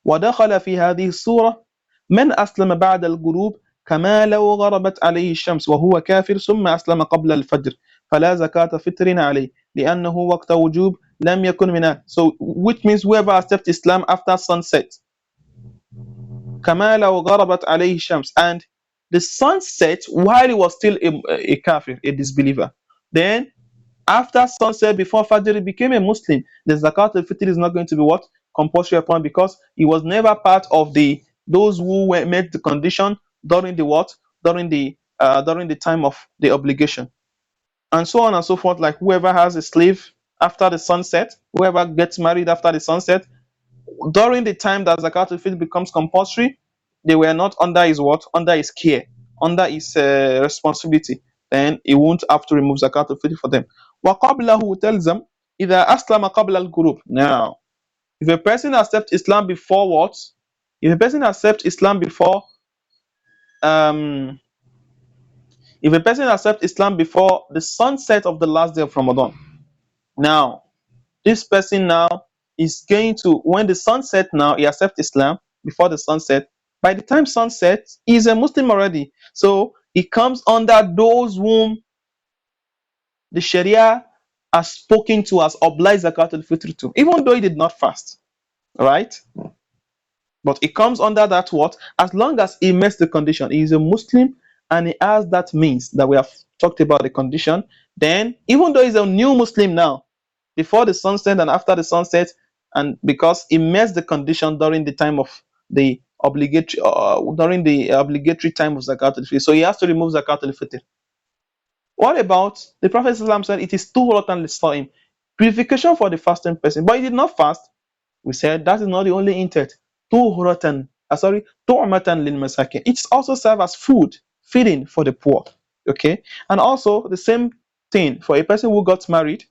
ودخل في هذه الصورة من أسلم بعد الغروب كما لو غربت عليه الشمس وهو كافر ثم أسلم قبل الفجر فلا زكاة فطر عليه لأنه وقت وجوب لم يكن منه. So which means whoever accepts Islam after sunset كما لو غربت عليه الشمس, and the sun set while he was still a kafir, a disbeliever, then after sunset before Fajr he became a Muslim, the zakat al-fitr is not going to be what? Compulsory upon, because he was never part of the those who met the condition during the what? During the time of the obligation. And so on and so forth, like whoever has a slave after the sunset, whoever gets married after the sunset, during the time that zakat al-fitr becomes compulsory, they were not under his what? Under his care, under his responsibility. Then he won't have to remove zakat al-fitr for them. وَقَبْلَهُ تَلْزَمْ إِذَا أَسْلَمَ قَبْلَ الْغُرُوبِ. Now, if a person accepts Islam before what? If a person accepts Islam before, um, if a person accepts Islam before the sunset of the last day of Ramadan, now this person now is going to, when the sunset, now he accepts Islam before the sunset. By the time sunset, he is a Muslim already. So he comes under those whom the Sharia has spoken to, has obliged zakat al-fitr to, even though he did not fast, right? But he comes under that what? As long as he meets the condition, he is a Muslim and he has that means that we have talked about the condition. Then, even though he's a new Muslim now, before the sunset and after the sunset, and because he meets the condition during the time of the obligatory time of zakat al-fitr, so he has to remove zakat al-fitr. What about the Prophet ﷺ said it is too rotten lisa'im, purification for the fasting person, but he did not fast. We said that is not the only intent. Tu'matan lil masakin. It also serves as food, feeding for the poor. Okay, and also the same thing for a person who got married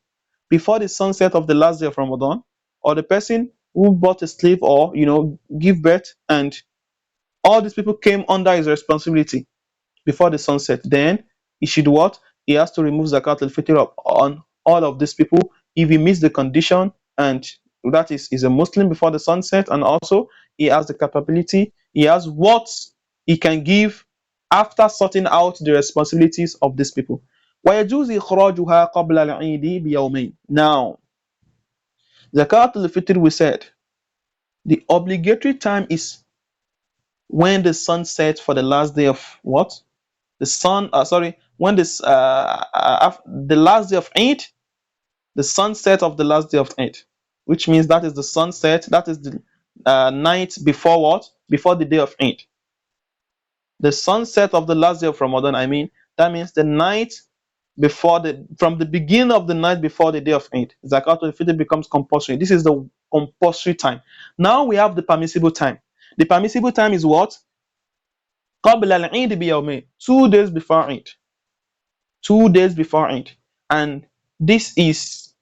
before the sunset of the last day of Ramadan, or the person who bought a slave, or give birth, and all these people came under his responsibility before the sunset. Then he should what? He has to remove zakat al-fitr on all of these people if he meets the condition, and that is a Muslim before the sunset, and also he has the capability, he has what he can give after sorting out the responsibilities of these people. وَيَجُوزِ إِخْرَاجُهَا قَبْلَ الْعِيدِ بِيَوْمَيْنِ. Now, zakat al-fitr, we said the obligatory time is when the sun sets for the last day of what? The sun, when the last day of Eid, the sunset of the last day of Eid, which means that is the sunset, that is the night before what? Before the day of Eid. The sunset of the last day of Ramadan, that means the night before from the beginning of the night before the day of Eid. Zakat al-Fitr becomes compulsory. This is the compulsory time. Now we have the permissible time. The permissible time is what? قبل العيد بيومين, 2 days before Eid. 2 days before Eid. And this is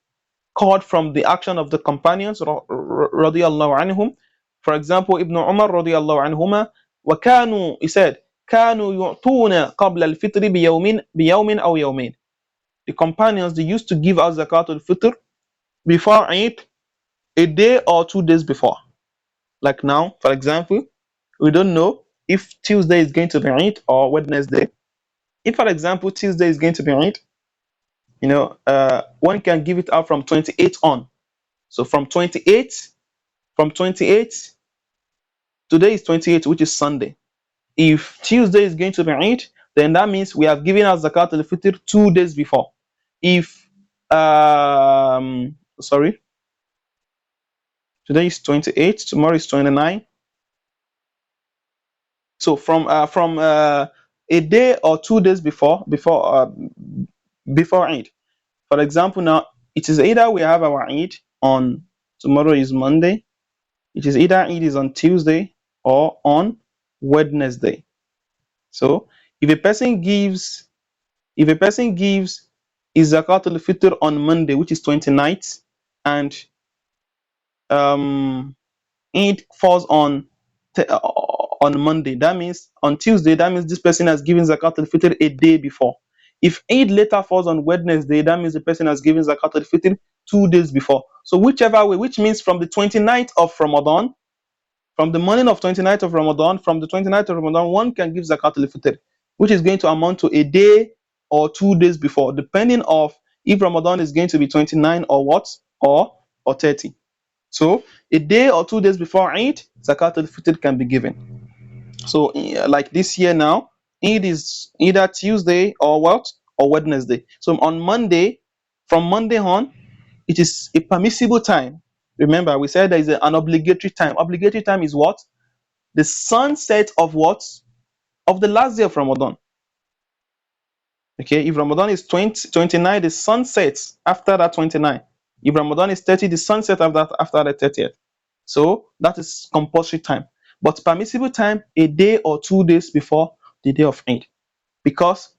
called from the action of the companions radiyallahu anhum. For example, Ibn Umar radiyallahu anhuma, وكانوا, he said, كانوا يعطون قبل الفطر بيوم أو يومين. The companions, they used to give out zakat al-fitr before Eid, a day or 2 days before. Like now, for example, we don't know if Tuesday is going to be Eid or Wednesday. If, for example, Tuesday is going to be Eid, one can give it out from 28 on. So from 28, today is 28, which is Sunday. If Tuesday is going to be Eid, then that means we have given out zakat al-fitr 2 days before. If today is 28, tomorrow is 29. So from a day or 2 days before Eid. For example, now it is either we have our Eid on tomorrow is Monday. It is either Eid is on Tuesday or on Wednesday. So if a person gives his zakat al-fitr on Monday, which is 29th, and Eid falls on on Monday, that means on Tuesday, that means this person has given Zakatul Fitr a day before. If Eid later falls on Wednesday, that means the person has given Zakatul Fitr 2 days before. So whichever way, which means from the 29th of Ramadan, from the morning of 29th of Ramadan, from the 29th of Ramadan, one can give Zakatul Fitr, which is going to amount to a day or 2 days before, depending of if Ramadan is going to be 29 or what, or 30. So a day or 2 days before Eid, Zakatul Fitr can be given. So like this year now, Eid is either Tuesday or what, or Wednesday. So on Monday, from Monday on, it is a permissible time. Remember, we said there is an obligatory time. Obligatory time is what? The sunset of what? Of the last day of Ramadan. Okay, if Ramadan is 29, the sun sets after that 29. If Ramadan is 30, the sunset of that after the 30th. So that is compulsory time. But permissible time, a day or 2 days before the day of Eid. Because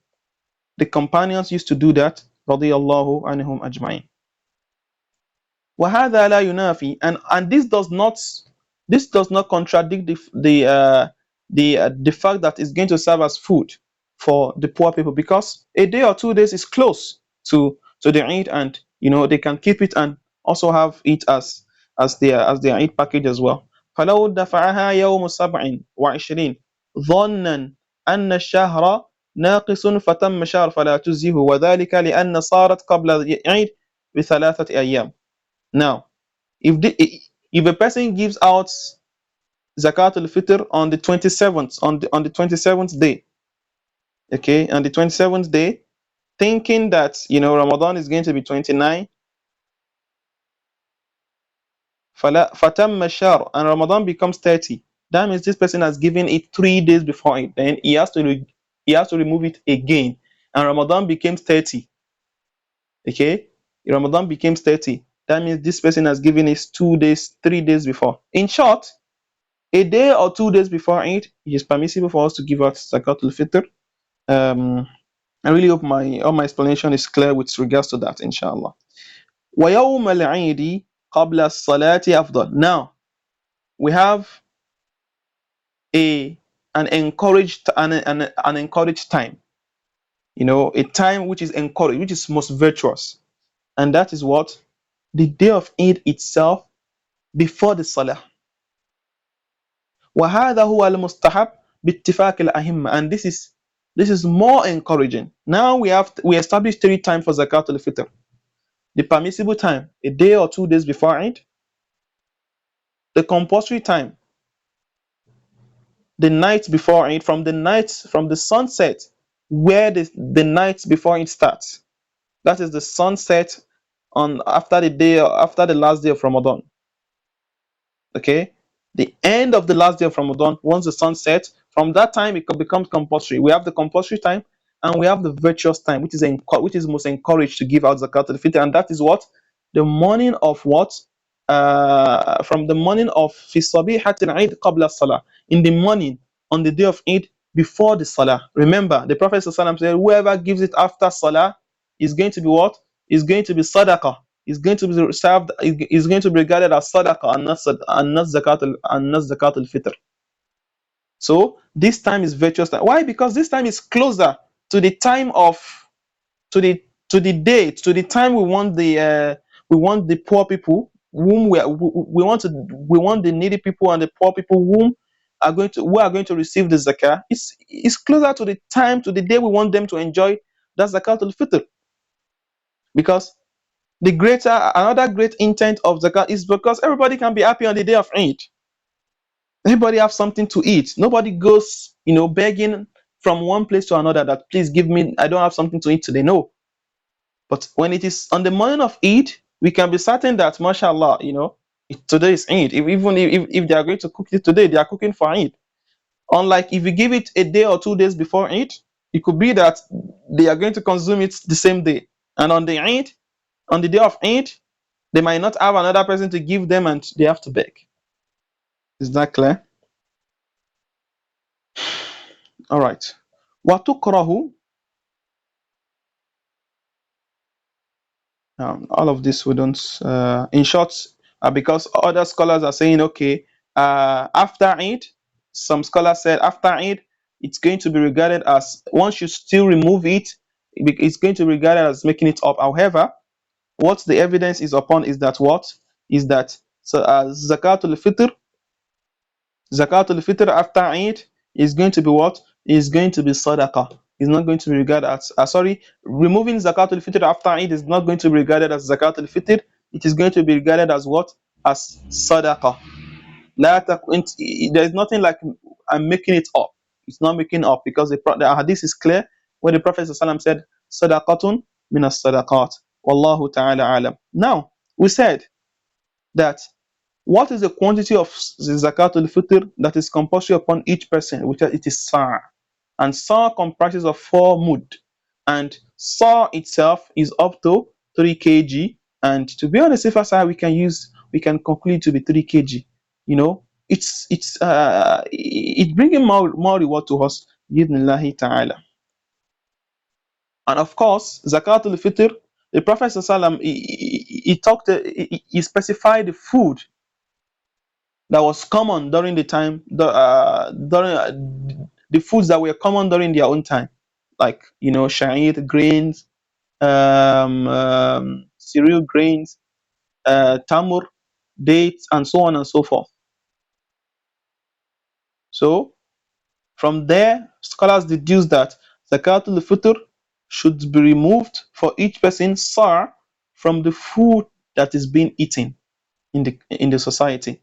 the companions used to do that, radiyallahu anhum ajma'in. وهذا لا ينافي, and this does not contradict the fact that it's going to serve as food for the poor people, because a day or 2 days is close to the Eid, and they can keep it and also have it as their Eid package as well. فلو دفعها يوم 27 ظنا أن الشهر ناقص فتم شهر فلا تجزه، وذلك لأن صارت قبل العيد ب3 أيام. Now, if a person gives out Zakatul Fitr on the 27th, on the 27th day, okay, on the 27th day, thinking that Ramadan is going to be 29, fatam mashar, and Ramadan becomes 30. That means this person has given it 3 days before it. Then he has to remove it again, and Ramadan becomes 30. Okay, Ramadan becomes 30. That means this person has given it 2 days, 3 days before. In short, a day or 2 days before Eid, it is permissible for us to give out Zakatul Fitr. I really hope all my explanation is clear with regards to that, inshallah. وَيَوْمَ الْعِيدِ قَبْلَ الصَّلَاةِ أَفْضَلُ. Now, we have a an encouraged time. A time which is encouraged, which is most virtuous. And that is what? The day of Eid itself before the Salah. وهذا هو المستحب باتفاق الأئمة, and this is more encouraging. Now we established 3 times for Zakatul Fitr. The permissible time, a day or 2 days before Eid. The compulsory time, the night before Eid, from the sunset, where the night before it starts. That is the sunset on after the last day of Ramadan. Okay, the end of the last day of Ramadan, once the sun sets, from that time it becomes compulsory. We have the compulsory time and we have the virtuous time, which is most encouraged to give out zakat al-fitr, and that is what? The morning of what? From the morning of fi sabihat al-eid qabla salah, in the morning on the day of Eid before the salah. Remember, the Prophet ﷺ said, whoever gives it after salah is going to be what? Is going to be sadaqah, is going to be served, is going to be regarded as sadaqah and not zakat al-fitr. So this time is virtuous time. Why? Because this time is closer to the time of to the date, to the time we want the poor people whom we want the needy people and the poor people who are going to receive the zakah. It's closer to the time, to the day we want them to enjoy that zakat al-fitr, because another great intent of zakat is because everybody can be happy on the day of Eid. Everybody have something to eat. Nobody goes, begging from one place to another that please give me, I don't have something to eat today. No. But when it is on the morning of Eid, we can be certain that, mashallah, today is Eid. Even if they are going to cook it today, they are cooking for Eid. Unlike if you give it a day or 2 days before Eid, it could be that they are going to consume it the same day. And on the day of Eid, they might not have another person to give them and they have to beg. Is that clear? All right. وَتُكْرَهُ. All of this we don't. In short, because other scholars are saying, okay, after Eid, some scholars said after Eid, it's going to be regarded as, once you still remove it, it's going to be regarded as making it up. However, what the evidence is upon is that what is that, so Zakatul Fitr after Eid is going to be what? Is going to be Sadaqah. It's not going to be regarded as, removing Zakatul Fitr after Eid is not going to be regarded as Zakatul Fitr. It is going to be regarded as what? As Sadaqah. There is nothing like I'm making it up. It's not making up, because the hadith is clear where the Prophet ﷺ said, Sadaqatun minas sadaqat. Wallahu ta'ala alam. Now, we said that, what is the quantity of the Zakatul Fitr that is compulsory upon each person? Which it is sa'. And sa' comprises of 4 mud. And sa' itself is up to 3 kg. And to be on the safer side, we can conclude to be 3 kg. You know, it's bringing more reward to us, bi'idhnillahi ta'ala. And of course, Zakatul Fitr, the Prophet ﷺ, he specified the food that was common during the time, the foods that were common during their own time, like, sha'ir, grains, cereal grains, tamur, dates, and so on and so forth. So from there, scholars deduce that Zakatul Fitr should be removed for each person from the food that is being eaten in the society.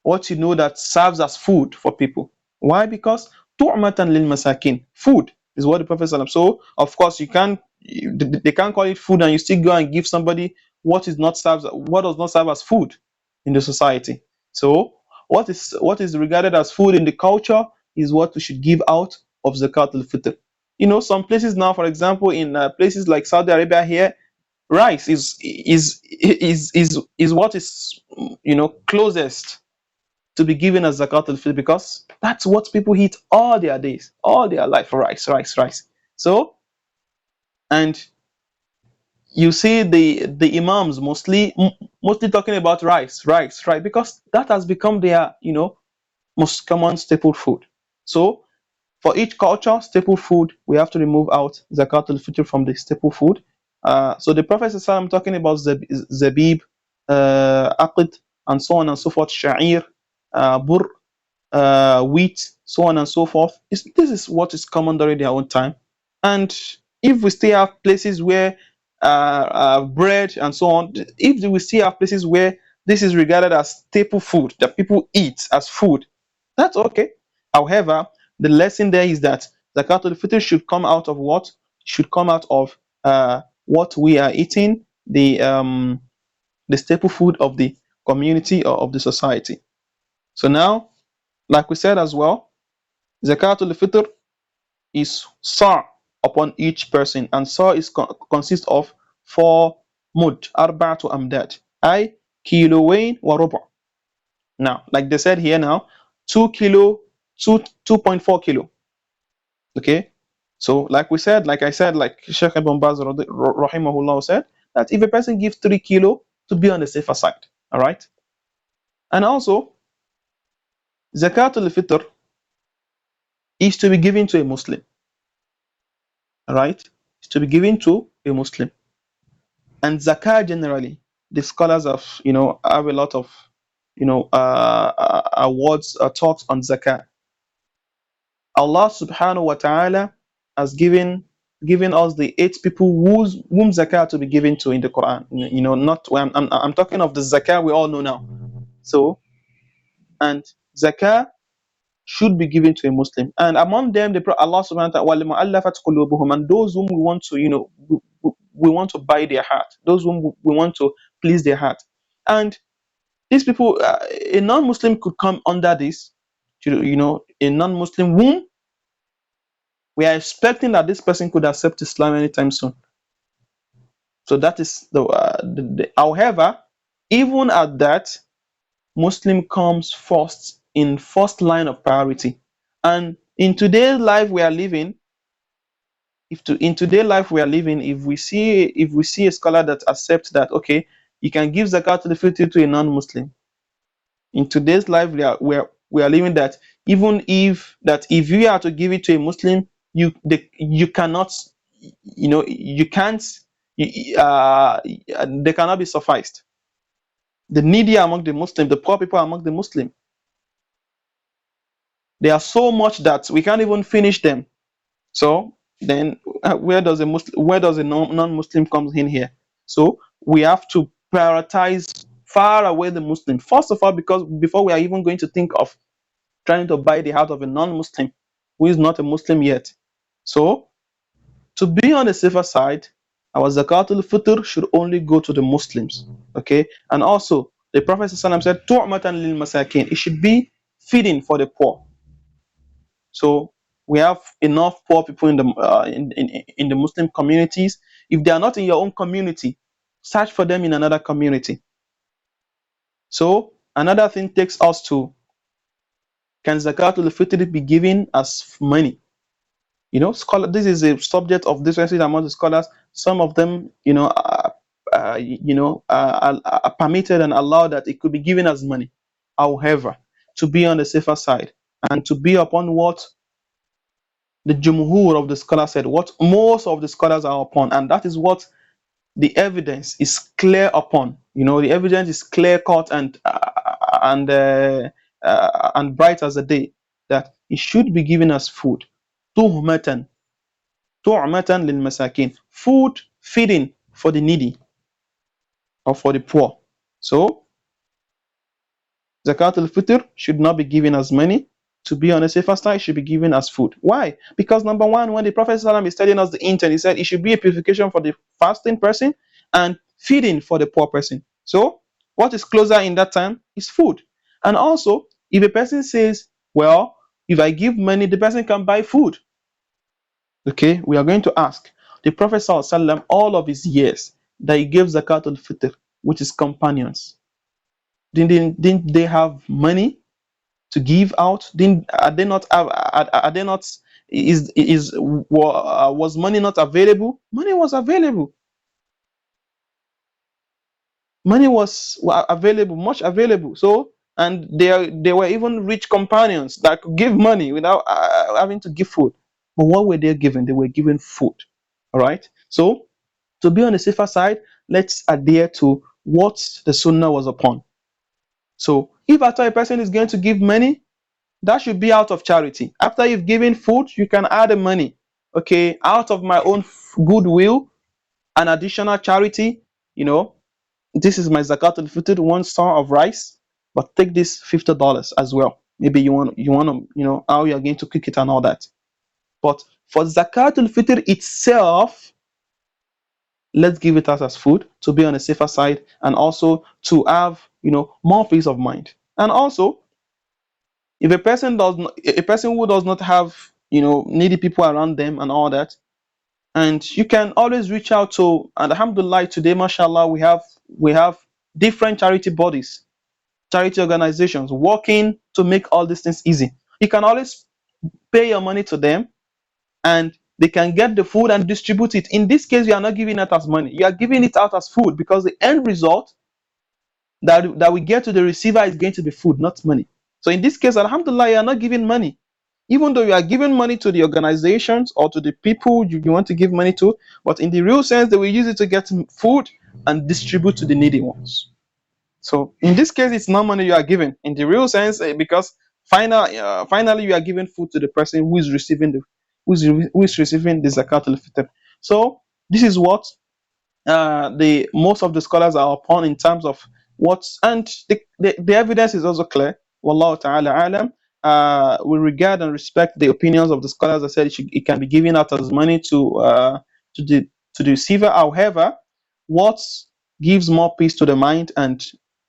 What that serves as food for people. Why? Because tu'matan lil masakin. Food is what the Prophet ﷺ. So of course they can't call it food and you still go and give somebody what does not serve as food in the society. So what is regarded as food in the culture is what we should give out of zakat al-fitr. Some places now, for example, in places like Saudi Arabia here, rice is what is closest to be given as zakat al-fitr, because that's what people eat all their days, all their life. Rice, rice, rice. So, and you see the imams mostly talking about rice, rice, right, because that has become their most common staple food. So for each culture staple food, we have to remove out zakat al-fitr from the staple food. So the Prophet ﷺ talking about zabib, aqid, and so on and so forth, sha'ir, bur, wheat, so on and so forth. This is what is common during their own time. And if we still have places where bread and so on, if we still have places where this is regarded as staple food that people eat as food, that's okay. However, the lesson there is that Zakatul Fitr should come out of what? Should come out of what we are eating, the staple food of the community or of the society. So now, like we said as well, Zakatul Fitr is sa' upon each person, and sa' consists of 4 mud, arba'atu amdad, ay kilowain wa rubu'. Now, like they said here now, 2 kilo, 2.4 kilo. Okay? So, like I said, like Sheikh Ibn Baz rahimahullah said, that if a person gives 3 kilo, to be on the safer side. All right? And also, Zakatul Fitr is to be given to a Muslim. All right? It's to be given to a Muslim. And Zakah generally, the scholars have a lot of awards, talks on Zakah. Allah subhanahu wa ta'ala has given us the 8 people whom zakah to be given to in the Quran. Not I'm talking of the zakah we all know now. So, and zakah should be given to a Muslim, and among them Allah subhanahu wa ta'ala, and those whom we want to we want to buy their heart, those whom we want to please their heart. And these people, a non-Muslim could come under this, a non-Muslim whom we are expecting that this person could accept Islam anytime soon. So that is however, even at that, Muslim comes first, in first line of priority. And in today's life we are living, if we see a scholar that accepts that, okay, you can give zakat to the fitr to a non-Muslim. In today's life, we are living, that even if you are to give it to a Muslim, you cannot, you can't, they cannot be sufficed. The needy among the Muslim, the poor people among the Muslim, they are so much that we can't even finish them. So then, where does a non-Muslim comes in here? So we have to prioritize far away the Muslim first of all, because before we are even going to think of trying to buy the heart of a non-Muslim who is not a Muslim yet. So to be on the safer side, our Zakatul Fitr should only go to the Muslims. Okay, and also the Prophet ﷺ said, "Tu'matan lil masakin." It should be feeding for the poor. So we have enough poor people in the Muslim communities. If they are not in your own community, search for them in another community. So another thing takes us to, can Zakatul Fitr be given as money? This is a subject of differences among the scholars. Some of them, are permitted and allowed that it could be given as money. However, to be on the safer side and to be upon what the jumhur of the scholars said, what most of the scholars are upon, and that is what the evidence is clear upon. The evidence is clear cut and bright as the day, that it should be given as food. Tuhmatan, tu'matan lil masakin, food, feeding for the needy or for the poor. So Zakat al-Fitr should not be given as money. To be on a safer side, it should be given as food. Why? Because number one, when the Prophet ﷺ is telling us the intent, he said it should be a purification for the fasting person and feeding for the poor person. So what is closer in that time is food. And also, if a person says, well, if I give money, the person can buy food. Okay, we are going to ask the Prophet ﷺ, all of his years that he gave Zakat al-Fitr with his companions, didn't they have money to give out? Didn't are they not have are they not was money not available? Money was available. Money was available, much available. So, and there were even rich companions that could give money without having to give food. But what were they given? They were given food. All right. So to be on the safer side, let's adhere to what the Sunnah was upon. So if at all a person is going to give money, that should be out of charity. After you've given food, you can add the money. Okay, out of my own goodwill, an additional charity, this is my zakat al-fitr, 1 star of rice, but take this $50 as well. Maybe you want to, how you're going to cook it and all that. But for zakat al-fitr itself, let's give it as food to be on the safer side, and also to have, more peace of mind. And also, if a person who does not have, needy people around them and all that, and you can always reach out to, and alhamdulillah, today, mashallah, we have different charity bodies, charity organizations working to make all these things easy. You can always pay your money to them, and they can get the food and distribute it. In this case, you are not giving it as money, you are giving it out as food, because the end result that we get to the receiver is going to be food, not money. So in this case, alhamdulillah, you are not giving money. Even though you are giving money to the organizations or to the people you want to give money to, but in the real sense, they will use it to get food and distribute to the needy ones. So in this case, it's not money you are giving in the real sense, because finally you are giving food to the person who is receiving the zakat al-fitr. So this is what the most of the scholars are upon in terms of what, and the evidence is also clear. Wallahu ta'ala alam. We regard and respect the opinions of the scholars that said it can be given out as money to the receiver. However, what gives more peace to the mind and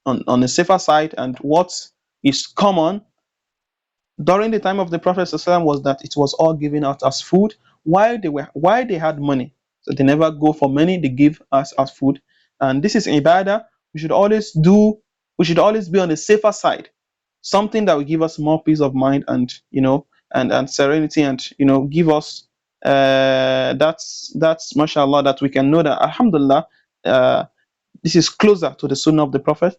on the safer side, and what is common during the time of the Prophet ﷺ, was that it was all given out as food while they had money. So they never go for money, they give us as food. And this is ibadah. We should always be on the safer side. Something that will give us more peace of mind, and and serenity, and give us that's mashallah, that we can know that alhamdulillah, this is closer to the sunnah of the Prophet